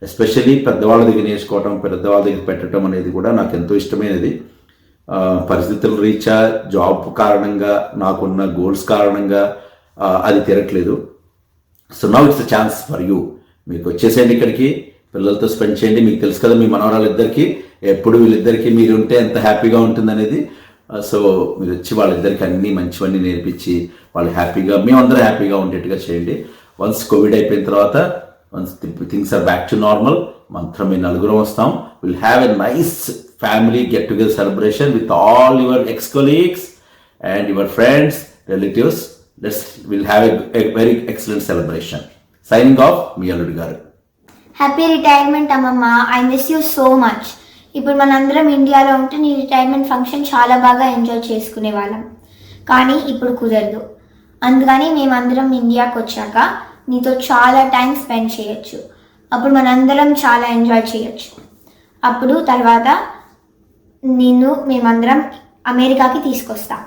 S15: ఎస్పెషల్లీ పెద్దవాళ్ళ దగ్గర నేర్చుకోవటం, పెద్దవాళ్ళ దగ్గర పెట్టడం అనేది కూడా నాకు ఎంతో ఇష్టమైనది. పరిస్థితుల రీత్యా జాబ్ కారణంగా నాకున్న గోల్స్ కారణంగా అది తిరగట్లేదు. So now it's a chance for you. మీకు వచ్చేసేయండి ఇక్కడికి, పిల్లలతో స్పెండ్ చేయండి. మీకు తెలుసు కదా మీ మనవరాళ్ళిద్దరికి ఎప్పుడు వీళ్ళిద్దరికి మీరు ఉంటే ఎంత హ్యాపీగా ఉంటుందనేది. సో మీరు వచ్చి వాళ్ళిద్దరికి అన్నీ మంచివన్నీ నేర్పించి వాళ్ళు హ్యాపీగా మేమందరం హ్యాపీగా ఉండేట్టుగా చేయండి. వన్స్ కోవిడ్ అయిపోయిన తర్వాత once things are back to normal మాత్రం మేము నలుగురం వస్తాం. Will have a nice family get together celebration with all your ex-colleagues and your friends, relatives. Will have a very excellent celebration. Signing off మీ అల్లుడు గారు.
S19: Happy retirement అమ్మమ్మ. I miss you so much. ఇప్పుడు మనందరం ఇండియాలో ఉంటే నీ retirement function చాలా బాగా ఎంజాయ్ చేసుకునే వాళ్ళం, కానీ ఇప్పుడు కుదరదు. అందుకని మేమందరం ఇండియాకి వచ్చాక నీతో చాలా టైం స్పెండ్ చేయొచ్చు. అప్పుడు మనందరం చాలా ఎంజాయ్ చేయొచ్చు. అప్పుడు తర్వాత మేమందరం అమెరికాకి తీసుకొస్తాం.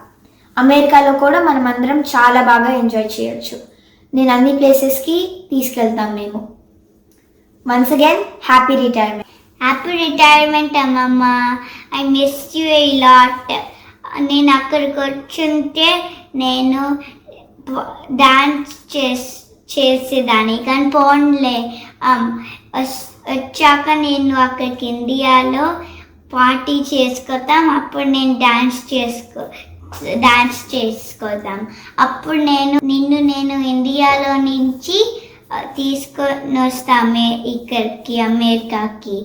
S19: అమెరికాలో కూడా మనమందరం చాలా బాగా ఎంజాయ్ చేయొచ్చు. నేను అన్ని ప్లేసెస్కి తీసుకెళ్తాం మేము. Once again happy retirement.
S1: Happy retirement అమ్మమ్మ. I miss you a lot. నేను అక్కడికి వచ్చుంటే నేను డాన్స్ చేసేదాన్ని, కానీ పోన్లే. వచ్చాక నేను అక్కడికి ఇండియాలో పార్టీ చేసుకుంటాం. అప్పుడు నేను డాన్స్ చేసుకోదాం. అప్పుడు నేను ఇండియాలో నుంచి తీసుకొని వస్తామే ఇక్కడికి అమెరికాకి.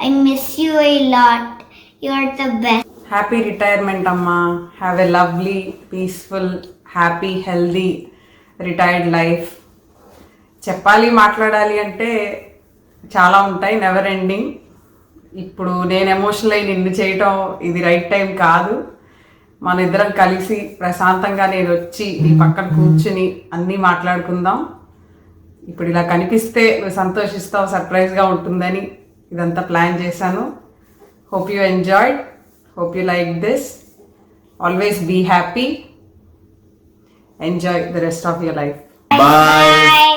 S1: I miss you a lot. You are the best.
S2: Happy retirement అమ్మా. Have a lovely, peaceful, happy, healthy retired life. చెప్పాలి, మాట్లాడాలి అంటే చాలా ఉంటాయి, నెవర్ ఎండింగ్. ఇప్పుడు నేను ఎమోషనల్ అయి నిన్ను చేయటం ఇది రైట్ టైం కాదు. మన ఇద్దరం కలిసి ప్రశాంతంగా నేను వచ్చి ఈ పక్కన కూర్చుని అన్నీ మాట్లాడుకుందాం. ఇప్పుడు ఇలా కనిపిస్తే నువ్వు సంతోషిస్తావు, సర్ప్రైజ్గా ఉంటుందని ఇదంతా ప్లాన్ చేశాను. Hope you enjoyed. Hope you like this. Always be happy. Enjoy the rest of your life.
S15: Bye.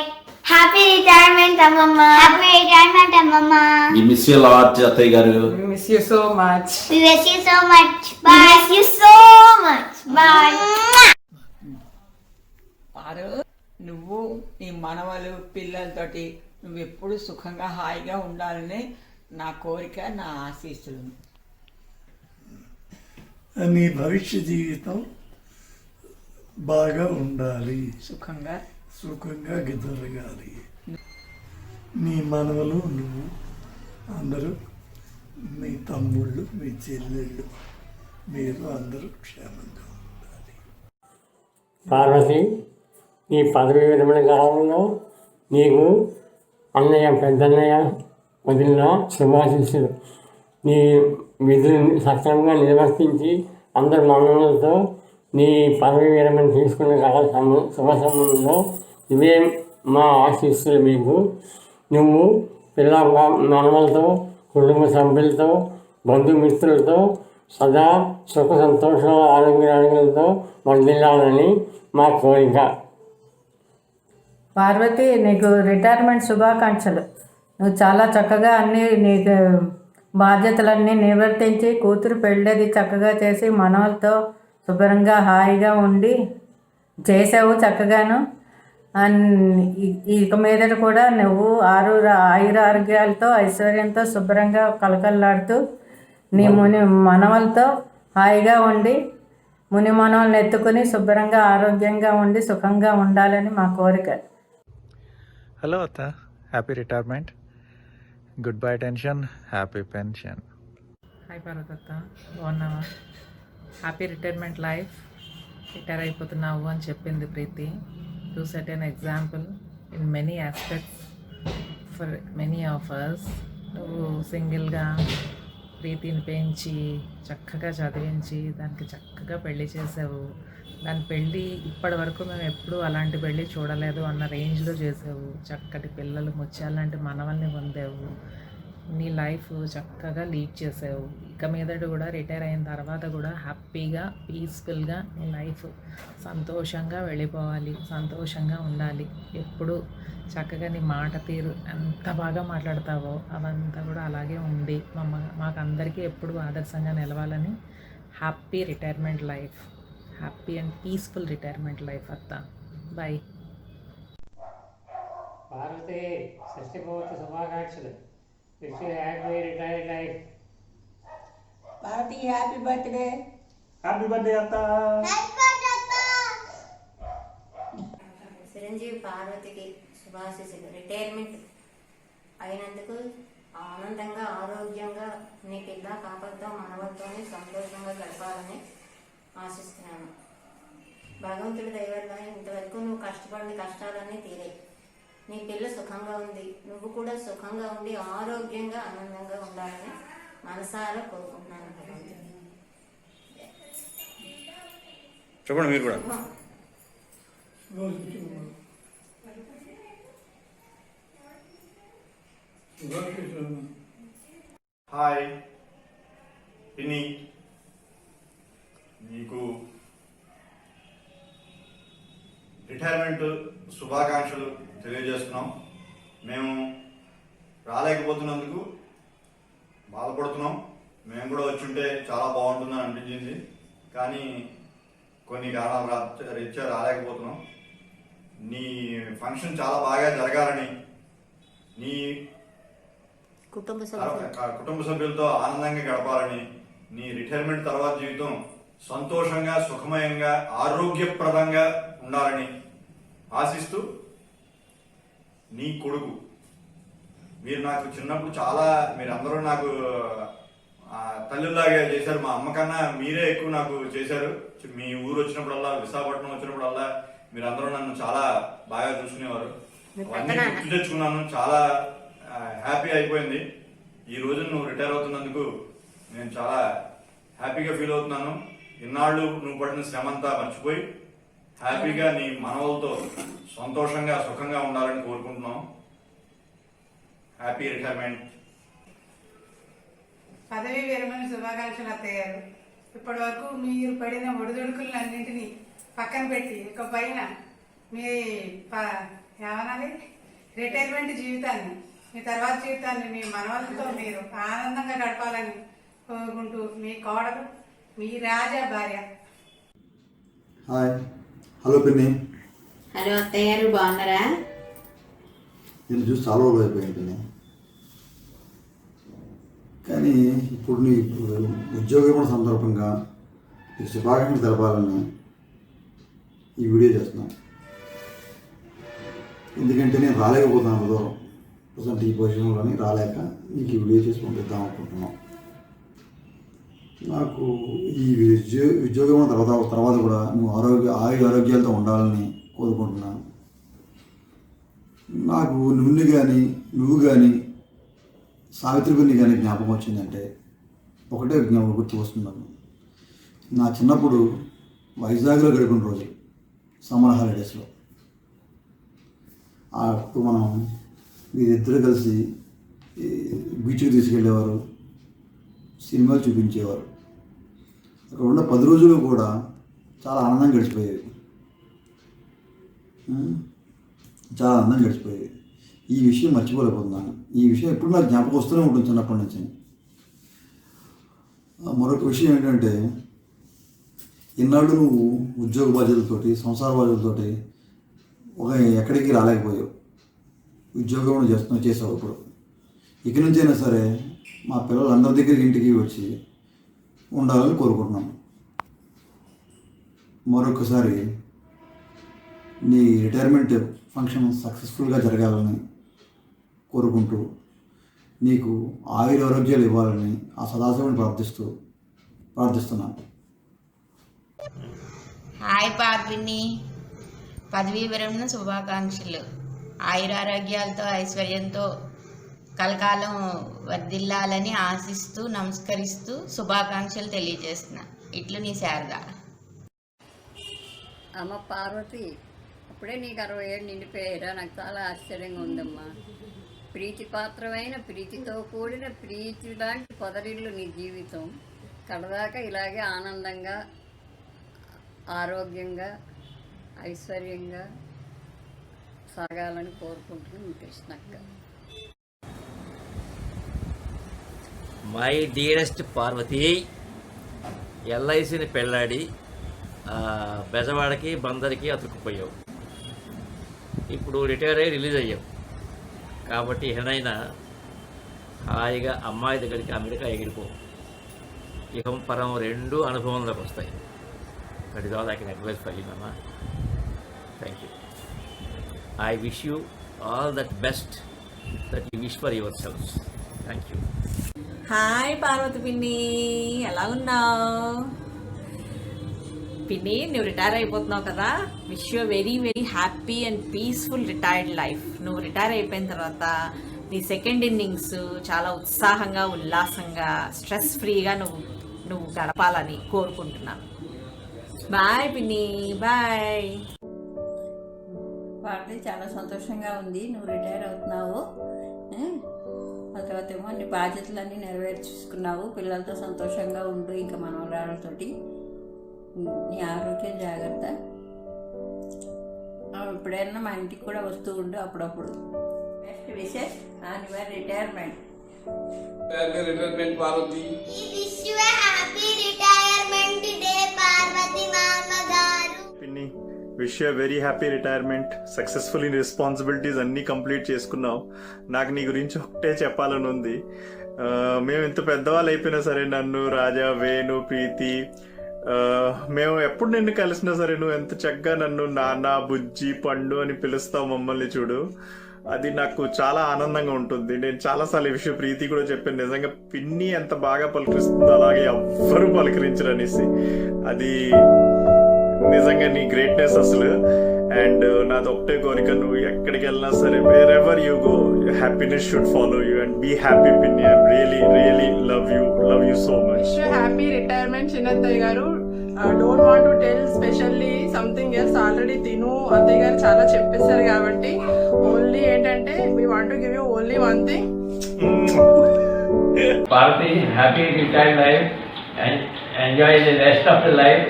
S1: Happy retirement అమ్మమ్మ. హ్యాపీ రిటైర్మెంట్ అమ్మమ్మ.
S15: We miss you a lot, అత్తయ్య గారు.
S2: We miss you so much.
S1: We miss you so much. Bye. We miss you so much. Bye.
S16: పారు, నువ్వు నీ మనవలు పిల్లలతోటి నువ్వు ఎప్పుడు సుఖంగా హాయిగా ఉండాలని నా కోరిక, నా ఆశీస్సులు.
S22: నీ భవిష్య జీవితం బాగా ఉండాలి,
S16: సుఖంగా
S22: జరగాలి. నీ మనవలు, నువ్వు అందరూ, మీ తమ్ముళ్ళు, మీ చెల్లెళ్ళు, మీరు అందరూ క్షేమంగా ఉండాలి.
S17: పార్వతి, నీ పదవి విరమణ కాలంలో నీకు అన్నయ్య, పెద్దన్నయ్య, వదిలిన శుభాశీస్సులు. నీ విధులను సక్రమంగా నిర్వర్తించి అందరి మన్ననలతో నీ పదవి విరమణ తీసుకున్న శుభ సమయంలో ఇవే మా ఆశీస్సులు మీకు. నువ్వు పిల్ల మనవలతో, కుటుంబ సభ్యులతో, బంధుమిత్రులతో సదా సుఖ సంతోషాల ఆరోగ్యాలతో వర్ధిల్లాలని మా కోరిక.
S18: పార్వతి, నీకు రిటైర్మెంట్ శుభాకాంక్షలు. నువ్వు చాలా చక్కగా అన్నీ నీకు బాధ్యతలన్నీ నిర్వర్తించి కూతురు పెళ్ళేది చక్కగా చేసి మనవలతో శుభ్రంగా హాయిగా ఉండి చేసావు చక్కగాను. ఇక మీదట కూడా నువ్వు ఆయుర ఆరోగ్యాలతో ఐశ్వర్యంతో శుభ్రంగా కలకల్లాడుతూ నీ మనవలతో హాయిగా ఉండి ముని మనవల్ని ఎత్తుకుని శుభ్రంగా ఆరోగ్యంగా ఉండి సుఖంగా ఉండాలని మా కోరిక.
S21: హలో అత్త, happy retirement. Goodbye tension, happy pension.
S2: Hi పార్వతత్త, బాగున్నావా? Happy retirement life. రిటైర్ అయిపోతున్నావు అని చెప్పింది Preethi. To set an example in many aspects for many of us. నువ్వు సింగిల్గా ప్రీతిని పెంచి చక్కగా చదివించి దానికి చక్కగా పెళ్లి చేసావు. దాని పెళ్ళి ఇప్పటి వరకు మేము ఎప్పుడూ అలాంటి పెళ్ళి చూడలేదు అన్న రేంజ్లో చేసావు. చక్కటి పిల్లలు, ముత్యాలంటి మనవల్ని పొందావు. నీ లైఫ్ చక్కగా లీడ్ చేసావు. ఇక మీదట కూడా రిటైర్ అయిన తర్వాత కూడా హ్యాపీగా, పీస్ఫుల్గా నీ లైఫ్ సంతోషంగా వెళ్ళిపోవాలి, సంతోషంగా ఉండాలి. ఎప్పుడు చక్కగా నీ మాట తీరు ఎంత బాగా మాట్లాడతావో అవంతా కూడా అలాగే ఉండి మాకందరికీ ఎప్పుడు ఆదర్శంగా నిలవాలని. Happy retirement life. Happy and peaceful retirement life అత్త. బాయ్.
S17: పార్వతి, షష్ఠిపూర్తి శుభాకాంక్షలు. Wish you happy retired life.
S16: Parvati, happy birthday.
S17: Happy birthday అత్త.
S23: చిరంజీవి పార్వతికి శుభాశీస్సులు. రిటైర్మెంట్ అయినందుకు ఆనందంగా, ఆరోగ్యంగా నీ పిల్ల పాపలతో, మనవలతో సంతోషంగా గడపాలని ఆశిస్తున్నాను. భగవంతుడి దయ వల్ల ఇంతవరకు నువ్వు కష్టపడిన కష్టాలన్నీ తీరాయి. నీ పిల్ల సుఖంగా ఉంది, నువ్వు కూడా సుఖంగా ఉండి ఆరోగ్యంగా, ఆనందంగా ఉండాలని మనసారా కోరుకుంటున్నాను.
S14: చెప్పండి మీరు కూడా.
S3: హాయ్ పిన్ని, నీకు రిటైర్మెంట్ శుభాకాంక్షలు తెలియజేస్తున్నాం. మేము రాలేకపోతున్నందుకు బాధపడుతున్నాం. మేము కూడా వచ్చుంటే చాలా బాగుంటుందని అనిపించింది, కానీ కొన్ని కారణాల రీత్యా రాలేకపోతున్నాం. నీ ఫంక్షన్ చాలా బాగా జరగాలని, నీ కుటుంబ సభ్యులతో ఆనందంగా గడపాలని, నీ రిటైర్మెంట్ తర్వాత జీవితం సంతోషంగా, సుఖమయంగా, ఆరోగ్యప్రదంగా ఉండాలని ఆశిస్తూ నీ కొడుకు. మీరు నాకు చిన్నప్పుడు చాలా, మీరందరూ నాకు తల్లిలాగా చేశారు. మా అమ్మ కన్నా మీరే ఎక్కువ నాకు చేశారు. మీ ఊరు వచ్చినప్పుడల్లా, విశాఖపట్నం వచ్చినప్పుడల్లా మీరందరూ నన్ను చాలా బాగా చూసుకునేవారు. అవన్నీ గుర్తు తెచ్చుకున్నాను. చాలా హ్యాపీ అయిపోయింది. ఈ రోజు నువ్వు రిటైర్ అవుతున్నందుకు నేను చాలా హ్యాపీగా ఫీల్ అవుతున్నాను. ఇన్నాళ్ళు నువ్వు పడిన శ్రమంతా మర్చిపోయి హ్యాపీగా నీ మనవలతో సంతోషంగా, సుఖంగా ఉండాలని కోరుకుంటున్నాం. Happy retirement.
S4: పదవీ విరమణ శుభాకాంక్షలు అత్తయ్య గారు. ఇప్పటి వరకు మీరు పడిన ఒడిదుడుకులన్నింటినీ పక్కన పెట్టి ఇక పైన మీ ఏమన్నది రిటైర్మెంట్ జీవితాన్ని, మీ తర్వాత జీవితాన్ని మీ మనవలతో మీరు ఆనందంగా గడపాలని కోరుకుంటూ మీ కోడలు, మీ రాజా భార్య.
S6: హాయ్, హలో పిన్ని.
S23: హలో అత్తయ్య గారు, బాగున్నారా?
S6: నేను చూసి చాలా రోజులు అయిపోయింది పిన్ని. కానీ ఇప్పుడు నీ ఉద్యోగం సందర్భంగా నీకు శుభాకాంక్షలు తెలపాలని ఈ వీడియో చేస్తున్నాను. ఎందుకంటే నేను రాలేకపోతున్నాను దూరం, ప్రజెంట్ ఈ పొజిషన్లోని రాలేక నీకు ఈ వీడియో చేసి పంపిద్దాం అనుకుంటున్నాం. నాకు ఈ ఉద్యోగం తర్వాత కూడా నువ్వు ఆరోగ్యాలతో ఉండాలని కోరుకుంటున్నాను. నాకు నువ్వు కానీ సావిత్రిని కానీ జ్ఞాపకం వచ్చిందంటే ఒకటే గుర్తు వస్తున్నాను. నా చిన్నప్పుడు వైజాగ్లో గడిపిన రోజు సమ్మర్ హాలిడేస్లో అప్పుడు మనం మీరిద్దరు కలిసి బీచ్కి తీసుకెళ్ళేవారు, సినిమాలు చూపించేవారు. అక్కడ ఉన్న 10 రోజులు కూడా చాలా ఆనందంగా గడిచిపోయేవి. చాలా ఆనందంగా గడిచిపోయేవి. ఈ విషయం మర్చిపోలేకపోతున్నాను. ఈ విషయం ఎప్పుడు నాకు జ్ఞాపకం వస్తూనే ఉంటుంది చిన్నప్పటి నుంచి. మరొక విషయం ఏంటంటే, ఇన్నాళ్ళు నువ్వు ఉద్యోగ బాధ్యతలతోటి, సంసార బాధ్యతలతోటి ఎక్కడికి రాలేకపోయావు. ఉద్యోగం చేసావు. ఇప్పుడు ఇక నుంచి అయినా సరే మా పిల్లలందరి దగ్గరికి ఇంటికి వచ్చి ఉండాలని కోరుకుంటున్నాను. మరొకసారి నీ రిటైర్మెంట్ ఫంక్షన్ సక్సెస్ఫుల్గా జరగాలని కోరుకుంటూ నీకు ఆరోగ్యాలు ఇవ్వాలని ఆ సదాశివుని ప్రార్థిస్తున్నాను.
S23: హాయ్ పార్విని, పదవీ విరమణ శుభాకాంక్షలు. ఆయురారోగ్యాలతో, ఐశ్వర్యంతో కలకాలం వర్ధిల్లాలని ఆశిస్తూ, నమస్కరిస్తూ శుభాకాంక్షలు తెలియజేస్తున్నా. ఇట్లు నీ శారద.
S7: అమ్మ పార్వతి, అప్పుడే నీకు 60 ఏళ్ళు నిండిపోయారా? నాకు చాలా ఆశ్చర్యంగా ఉందమ్మా. ప్రీతిపాత్రమైన, ప్రీతితో కూడిన, ప్రీతి లాంటి పొదరిల్లు నీ జీవితం. కడదాకా ఇలాగే ఆనందంగా, ఆరోగ్యంగా, ఐశ్వర్యంగా సాగాలని కోరుకుంటున్నాను. కృష్ణక్క.
S11: మై డియరెస్ట్ పార్వతి, ఎల్ఐసిని పెళ్ళాడి బెజవాడకి, బందరికి అతుక్కుపోయావు. ఇప్పుడు రిటైర్ అయ్యి రిలీజ్ అయ్యావు. కాబట్టి ఏదైనా హాయిగా అమ్మాయి దగ్గరికి అమెరికా ఎగిరిపో. ఇహం పరం 2 అనుభవంలోకి వస్తాయి. That is all I can advise for you అమ్మా. Thank you. I wish you all that best that you wish for your selves. Thank you.
S24: Hi Parvathi పిన్ని, ఎలా ఉన్నావు పిన్ని? నువ్వు రిటైర్ అయిపోతున్నావు కదా. Wish you very very happy and peaceful retired life. నువ్వు retire అయిపోయిన తర్వాత నీ సెకండ్ ఇన్నింగ్స్ చాలా ఉత్సాహంగా, ఉల్లాసంగా, స్ట్రెస్ ఫ్రీగా నువ్వు గడపాలని కోరుకుంటున్నాను. బాయ్ పిన్ని, బాయ్.
S7: పార్వతి, చాలా సంతోషంగా ఉంది నువ్వు రిటైర్ అవుతున్నావు. ఆ తర్వాత ఏమో అన్ని బాధ్యతలన్నీ నెరవేర్చుకున్నావు, పిల్లలతో సంతోషంగా ఉండు, ఇంకా మనవరాళ్ళతోటి నీ ఆరోగ్యం జాగ్రత్త. ఎప్పుడైనా మా ఇంటికి కూడా వస్తూ ఉండు అప్పుడప్పుడు. Best wishes on your retirement.
S5: Happy retirement Parvati.
S1: Wish you a happy retirement day Parvati మామ గారు.
S8: పిన్ని, wish you very happy retirement. Successful responsibilities అన్నీ కంప్లీట్ చేసుకున్నావు. నాకు నీ గురించి ఒకటే చెప్పాలని ఉంది. మేము ఇంత పెద్దవాళ్ళు అయిపోయినా సరే, నన్ను, రాజా, వేణు, ప్రీతి, మేము ఎప్పుడు నిన్ను కలిసినా సరే నువ్వు ఎంత చక్కగా నన్ను నాన్న, బుజ్జి, పండు అని పిలుస్తావు మమ్మల్ని చూడు. అది నాకు చాలా ఆనందంగా ఉంటుంది. నేను చాలాసార్లు ఈ విషయం ప్రీతి కూడా చెప్పాను, నిజంగా పిన్ని ఎంత బాగా పలకరిస్తుందో అలాగే ఎవ్వరూ పలకరించరు అనేసి. అది నిజంగా నీ గ్రేట్నెస్ అసలు. అండ్ నాది ఒకటే కోరిక, నువ్వు ఎక్కడికి వెళ్ళినా సరే, wherever you go, happiness should follow you and be happy పిన్ని. I really really love you so much.
S9: Happy retirement చిన్నత్తయ్య గారు. Don't want to tell specially something else. Already తిను అత్తయ్య గారు చాలా చెప్పేశారు కాబట్టి ఓన్లీ ఏంటంటే we want to give you only one thing.
S11: Parvathi, happy retired life and enjoy the rest of the life.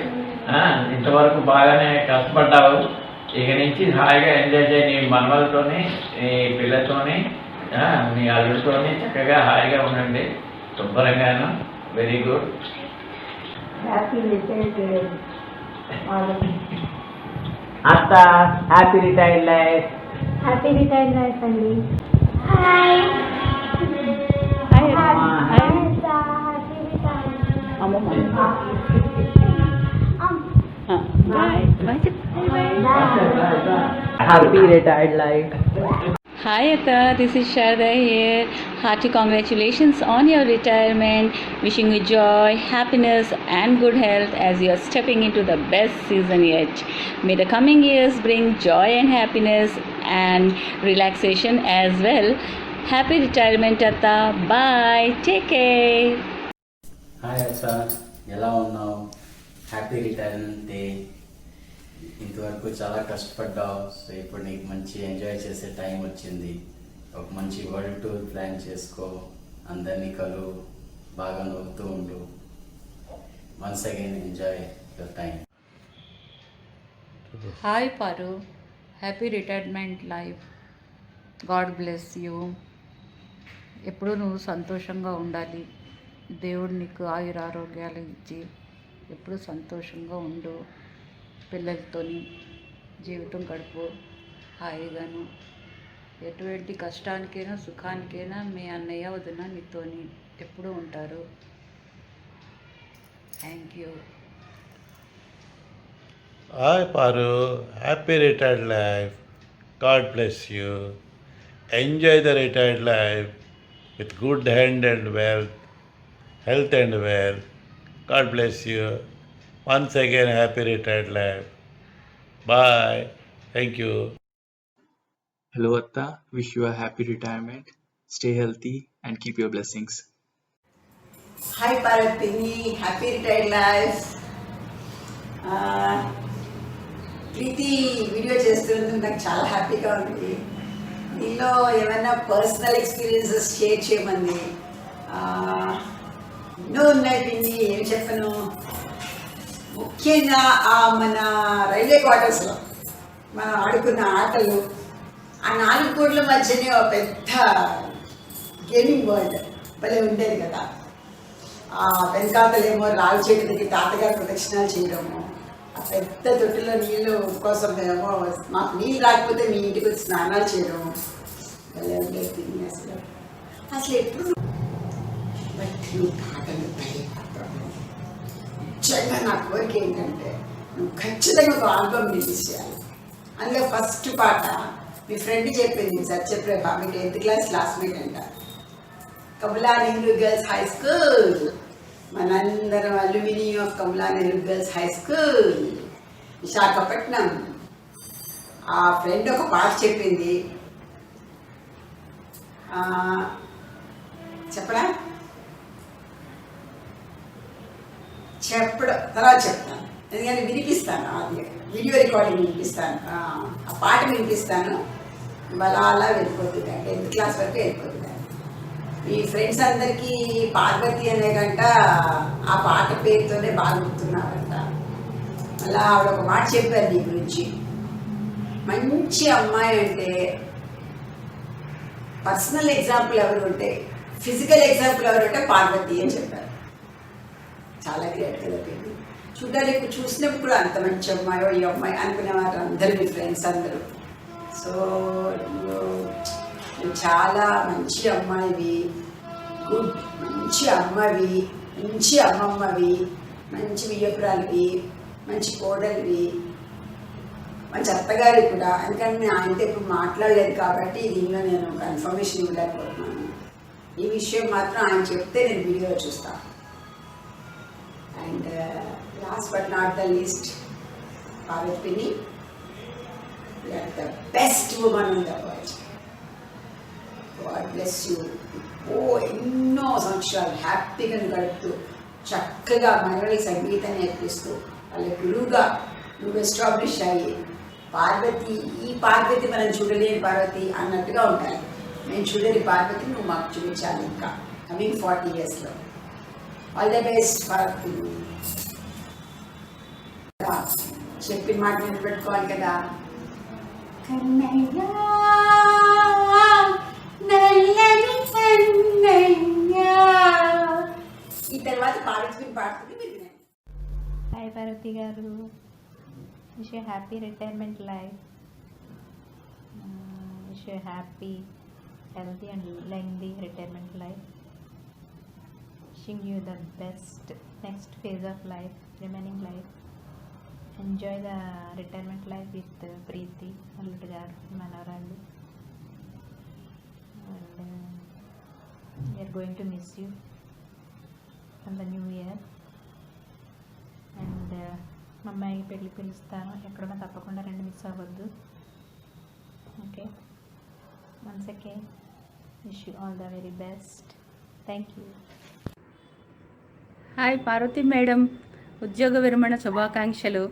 S11: ఇంతవరకు బాగానే కష్టపడ్డావు, ఇక నుంచి హాయిగా ఎంజాయ్ చేయి. నీ మనవలతోని, నీ పిల్లతోని, నీ అల్లుడితోని చక్కగా హాయిగా ఉండండి, శుభ్రంగాను. Very good.
S7: హ్యాపీ రిటైర్డ్
S11: అత్త, happy retired life.
S19: Happy retired life అండి.
S11: Happy retired life.
S20: Hi Atta, this is Sharda here. Hearty congratulations on your retirement. Wishing you joy, happiness and good health as you are stepping into the best season yet. May the coming years bring joy and happiness and relaxation as well. Happy retirement Atta. Bye. Take care.
S25: Hi Atta, ఎలా ఉన్నావు? Happy retirement day. ఇంతవరకు చాలా కష్టపడ్డావు, so ఇప్పుడు నీకు మంచి enjoy చేసే time వచ్చింది. ఒక మంచి వరల్డ్ టూర్ ప్లాన్ చేసుకో, అందరినీ కలు, బాగా నవ్వుతూ ఉండు. Once again enjoy your time.
S26: Hi Paru, happy retirement life. God bless you. ఎప్పుడూ నువ్వు సంతోషంగా ఉండాలి. దేవుడు నీకు ఆయురారోగ్యాలు ఇచ్చి ఎప్పుడు సంతోషంగా ఉండు. పిల్లలతోని జీవితం గడుపు హాయిగాను. ఎటువంటి కష్టానికైనా సుఖానికైనా మీ అన్నయ్య వదిన నీతోని ఎప్పుడూ ఉంటారు. Thank you.
S27: Hi Paru, happy retired life. God bless you. Enjoy the retired life with good health and wealth. God bless you. Once again, happy retired life. Bye. Thank you.
S28: Hello Atta, wish you a happy retirement. Stay healthy and keep your blessings.
S16: Hi Parvati, happy retired life. Preethi video చేస్తున్నందుకు నాకు చాలా హ్యాపీగా ఉంది. దీనిలో ఏమైనా personal experiences share చేయమంది. ఎన్నో ఉన్నాయి పిన్ని, ఏమి చెప్పను. ముఖ్యంగా మన రైల్వే క్వార్టర్స్లో మనం ఆడుకున్న ఆటలు, ఆ 4 కోట్ల మధ్యనే ఒక పెద్ద గేమింగ్ వరల్డ్ భలే ఉండేది కదా. ఆ వెనకాతలేమో రావి చెట్టు దగ్గర తాతగారు ప్రదక్షిణాలు చేయడము, ఆ పెద్ద తొట్టులో నీళ్ళు కోసం ఏమో మాకు నీళ్ళు రాకపోతే మీ ఇంటికి వచ్చి స్నానాలు చేయడం భలే ఉండేది పిన్ని. అసలు ఎప్పుడు పాటలు నిజంగా నా కోరిక ఏంటంటే నువ్వు ఖచ్చితంగా ఒక ఆల్బమ్ రిలీజ్ చేయాలి. అందులో ఫస్ట్ పాట మీ ఫ్రెండ్ చెప్పింది, సత్యప్రభ, మీ 10th క్లాస్ క్లాస్మేట్ అంట. కమలా నెహ్రూ గర్ల్స్ హై స్కూల్, మనందరం alumni of Kamala Nehru girls high school, Visakhapatnam. ఆ ఫ్రెండ్ ఒక పాట చెప్పింది, చెప్పరా? తర్వాత చెప్తాను, ఎందుకంటే వినిపిస్తాను. అది వీడియో రికార్డింగ్ వినిపిస్తాను, ఆ పాట వినిపిస్తాను. ఇవాళ అలా వెళ్ళిపోతుంది, 10th క్లాస్ వరకు వెళ్ళిపోతుంది. మీ ఫ్రెండ్స్ అందరికీ పార్వతి అనే గంట ఆ పాట పేరుతోనే బాగా గుర్తున్నారంట. అలా ఆవిడ ఒక మాట చెప్పారు నీ గురించి, మంచి అమ్మాయి అంటే పర్సనల్ ఎగ్జాంపుల్ ఎవరు ఉంటే, ఫిజికల్ ఎగ్జాంపుల్ ఎవరు అంటే పార్వతి అని చెప్పారు. చాలా గ్రేట్ కదా పేరు. చూడడానికి చూసినప్పుడు కూడా అంత మంచి అమ్మాయో ఈ అమ్మాయి అనుకునేవారు అందరూ, మీ ఫ్రెండ్స్ అందరూ. సో నువ్వు చాలా మంచి అమ్మాయివి, గుడ్ మంచి అమ్మవి, మంచి అమ్మమ్మవి, మంచి వియ్యపురాలివి, మంచి కోడలివి, మంచి అత్తగారి కూడా. ఎందుకంటే నేను ఆయనతో ఇప్పుడు మాట్లాడలేదు కాబట్టి దీనిలో నేను కన్ఫర్మేషన్ ఇవ్వలేకపోతున్నాను. ఈ విషయం మాత్రం ఆయన చెప్తే నేను వీడియో చూస్తాను. And last but not the least, పార్వతిని, you are the best women in the world. God bless you. ఎన్నో సంవత్సరాలు హ్యాపీగా గడుపుతూ చక్కగా మనల్ని సంగీతం నేర్పిస్తూ వాళ్ళ గురువుగా నువ్వు ఎస్టాబ్లిష్ అయ్యి, పార్వతి ఈ పార్వతి మనం చూడలేని పార్వతి అన్నట్టుగా ఉండాలి. మేము చూడలేని పార్వతి నువ్వు మాకు చూపించాలి ఇంకా కమింగ్ 40 yearsలో. All the best Parvati. చెప్పిన మాట నిలబెట్టుకోవాలి కదా. కన్నయ్య నల్లని కన్నయ్య. ఈ తర్వాత పార్వతి పాడుతుంది, మీరు వినండి.
S2: హాయ్ పార్వతి గారు, wish you happy retirement life. Wish you happy, healthy and lengthy retirement life. Wishing you the best next phase of life, remaining life. Enjoy the retirement life with Preeti, Alludu garu, Manavaralu. And we are going to miss you on the new year. And మా అమ్మాయి పెళ్ళి పిలుస్తాను, ఎక్కడన్నా తప్పకుండా రండి, miss అవ్వద్దు. Okay, once again wish you all the very best. Thank you.
S26: Hi Parvati madam, ఉద్యోగ విరమణ శుభాకాంక్షలు.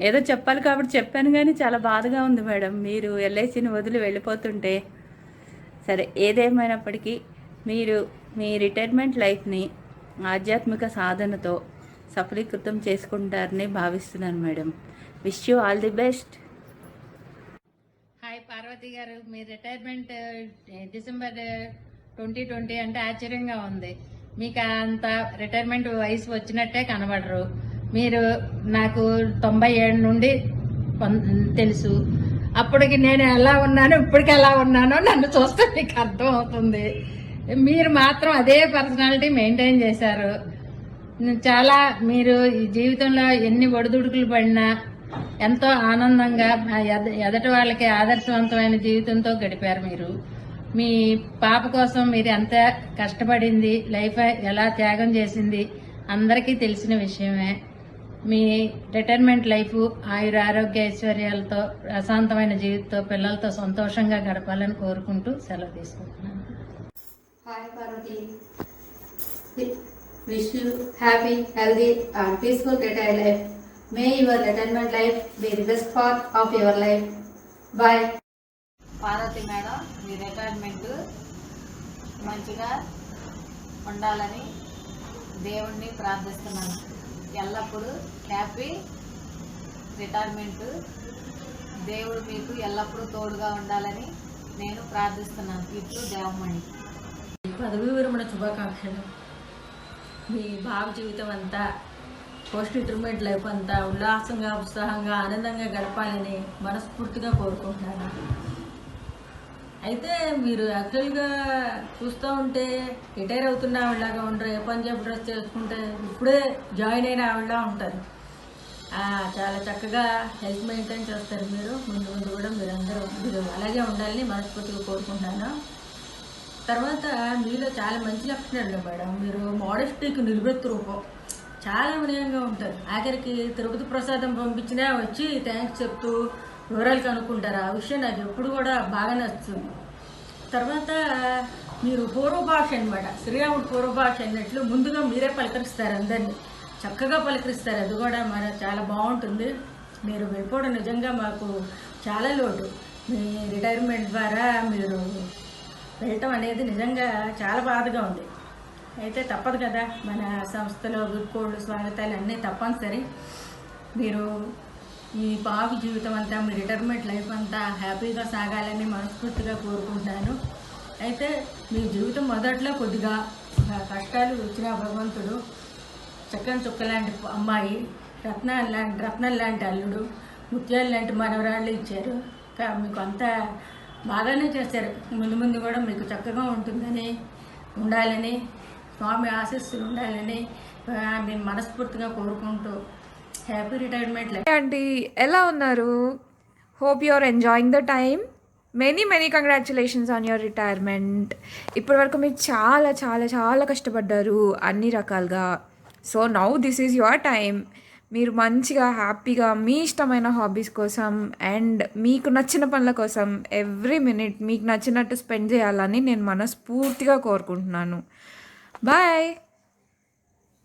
S26: ఏదో చెప్పాలి కాబట్టి చెప్పాను, కానీ చాలా బాధగా ఉంది మేడం మీరు ఎల్ఐసిని వదిలి వెళ్ళిపోతుంటే. సరే, ఏదేమైనప్పటికీ మీరు మీ రిటైర్మెంట్ లైఫ్ని ఆధ్యాత్మిక సాధనతో సఫలీకృతం చేసుకుంటారని భావిస్తున్నాను madam. Wish you all the best.
S2: Hi Parvati గారు, మీ రిటైర్మెంట్ డిసెంబర్ 2020 అంటే ఆశ్చర్యంగా ఉంది. మీకు అంత రిటైర్మెంట్ వయసు వచ్చినట్టే కనబడరు. మీరు నాకు 97 నుండి తెలుసు. అప్పటికి నేను ఎలా ఉన్నానో ఇప్పటికి ఎలా ఉన్నానో నన్ను చూస్తే మీకు అర్థం అవుతుంది. మీరు మాత్రం అదే పర్సనాలిటీ మెయింటైన్ చేశారు. చాలా మీరు ఈ జీవితంలో ఎన్ని ఒడిదుడుకులు పడినా ఎంతో ఆనందంగా ఎదటి వాళ్ళకి ఆదర్శవంతమైన జీవితంతో గడిపారు. మీరు మీ పాప కోసం మీరు ఎంత కష్టపడింది, లైఫ్ ఎలా త్యాగం చేసింది అందరికీ తెలిసిన విషయమే. మీ రిటైర్మెంట్ లైఫ్ ఆయుర ఆరోగ్య ఐశ్వర్యాలతో ప్రశాంతమైన జీవితంతో పిల్లలతో సంతోషంగా గడపాలని కోరుకుంటూ సెలవు తీసుకుంటున్నాను.
S10: Hi Parvati, wish you happy, healthy and peaceful retired life. May your retirement life be the best part of your life. Bye.
S24: Parvati madam, మీ రిటైర్మెంట్ మంచిగా ఉండాలని దేవుణ్ణి ప్రార్థిస్తున్నాను. ఎల్లప్పుడూ హ్యాపీ రిటైర్మెంట్. దేవుడు మీకు ఎల్లప్పుడూ తోడుగా ఉండాలని నేను ప్రార్థిస్తున్నాను. ఇప్పుడు దేవమణి.
S12: పదవీ విరమణ శుభాకాంక్షలు. మీ భావ జీవితం అంతా, పోస్ట్ రిటైర్మెంట్ లైఫ్ అంతా ఉల్లాసంగా, ఉత్సాహంగా, ఆనందంగా గడపాలని మనస్ఫూర్తిగా కోరుకుంటున్నాను. అయితే మీరు యాక్చువల్గా చూస్తూ ఉంటే రిటైర్ అవుతున్న ఆవిడలాగా ఉండరు. ఏ పంజాబ్ డ్రెస్ చేసుకుంటే ఇప్పుడే జాయిన్ అయిన ఆవిడలా ఉంటారు. చాలా చక్కగా హెల్త్ మెయింటైన్ చేస్తారు మీరు. ముందు ముందు కూడా మీరు అలాగే ఉండాలని మనస్ఫూర్తిగా కోరుకుంటున్నాను. తర్వాత మీలో చాలా మంచి లక్షణాలు మేడం. మీరు మోడెస్టీకి నిలువెత్తు రూపం, చాలా వినయంగా ఉంటారు. ఆఖరికి తిరుపతి ప్రసాదం పంపించినా వచ్చి థ్యాంక్స్ చెప్తూ వివరాలు కనుక్కుంటారు. ఆ విషయం నాకు ఎప్పుడు కూడా బాగా నచ్చుతుంది. తర్వాత మీరు పూర్వభాష అనమాట, శ్రీరాముడు పూర్వభాష అన్నట్లు ముందుగా మీరే పలకరిస్తారు, అందరినీ చక్కగా పలకరిస్తారు. అది కూడా మన చాలా బాగుంటుంది. మీరు వెళ్ళిపోవడం నిజంగా మాకు చాలా లోటు. మీ రిటైర్మెంట్ ద్వారా మీరు వెళ్ళటం అనేది నిజంగా చాలా బాధగా ఉంది. అయితే తప్పదు కదా, మన సంస్థలో గుర్కోళ్ళు స్వాగతాలు అన్నీ తప్పనిసరి. మీరు ఈ బాబు జీవితం అంతా, మీ రిటైర్మెంట్ లైఫ్ అంతా హ్యాపీగా సాగాలని మనస్ఫూర్తిగా కోరుకుంటున్నాను. అయితే మీ జీవితం మొదట్లో కొద్దిగా కష్టాలు వచ్చిన భగవంతుడు చక్కని చుక్క లాంటి అమ్మాయి, రత్నం లాంటి అల్లుడు, ముత్యాలు లాంటి మనవరాళ్ళు ఇచ్చారు. మీకు అంతా బాగానే చేశారు. ముందు ముందు కూడా మీకు చక్కగా ఉండాలని, స్వామి ఆశీస్సులు ఉండాలని మేము మనస్ఫూర్తిగా కోరుకుంటూ హ్యాపీ రిటైర్మెంట్ లైఫ్.
S3: ఆంటీ ఎలా ఉన్నారు? Hope you are enjoying the time. Many congratulations on your retirement. ఇప్పటి వరకు మీరు చాలా చాలా చాలా కష్టపడ్డారు అన్ని రకాలుగా. So now this is your time. మీరు మంచిగా హ్యాపీగా మీ ఇష్టమైన హాబీస్ కోసం అండ్ మీకు నచ్చిన పనుల కోసం ఎవ్రీ మినిట్ మీకు నచ్చినట్టు స్పెండ్ చేయాలని నేను మనస్ఫూర్తిగా కోరుకుంటున్నాను. బాయ్.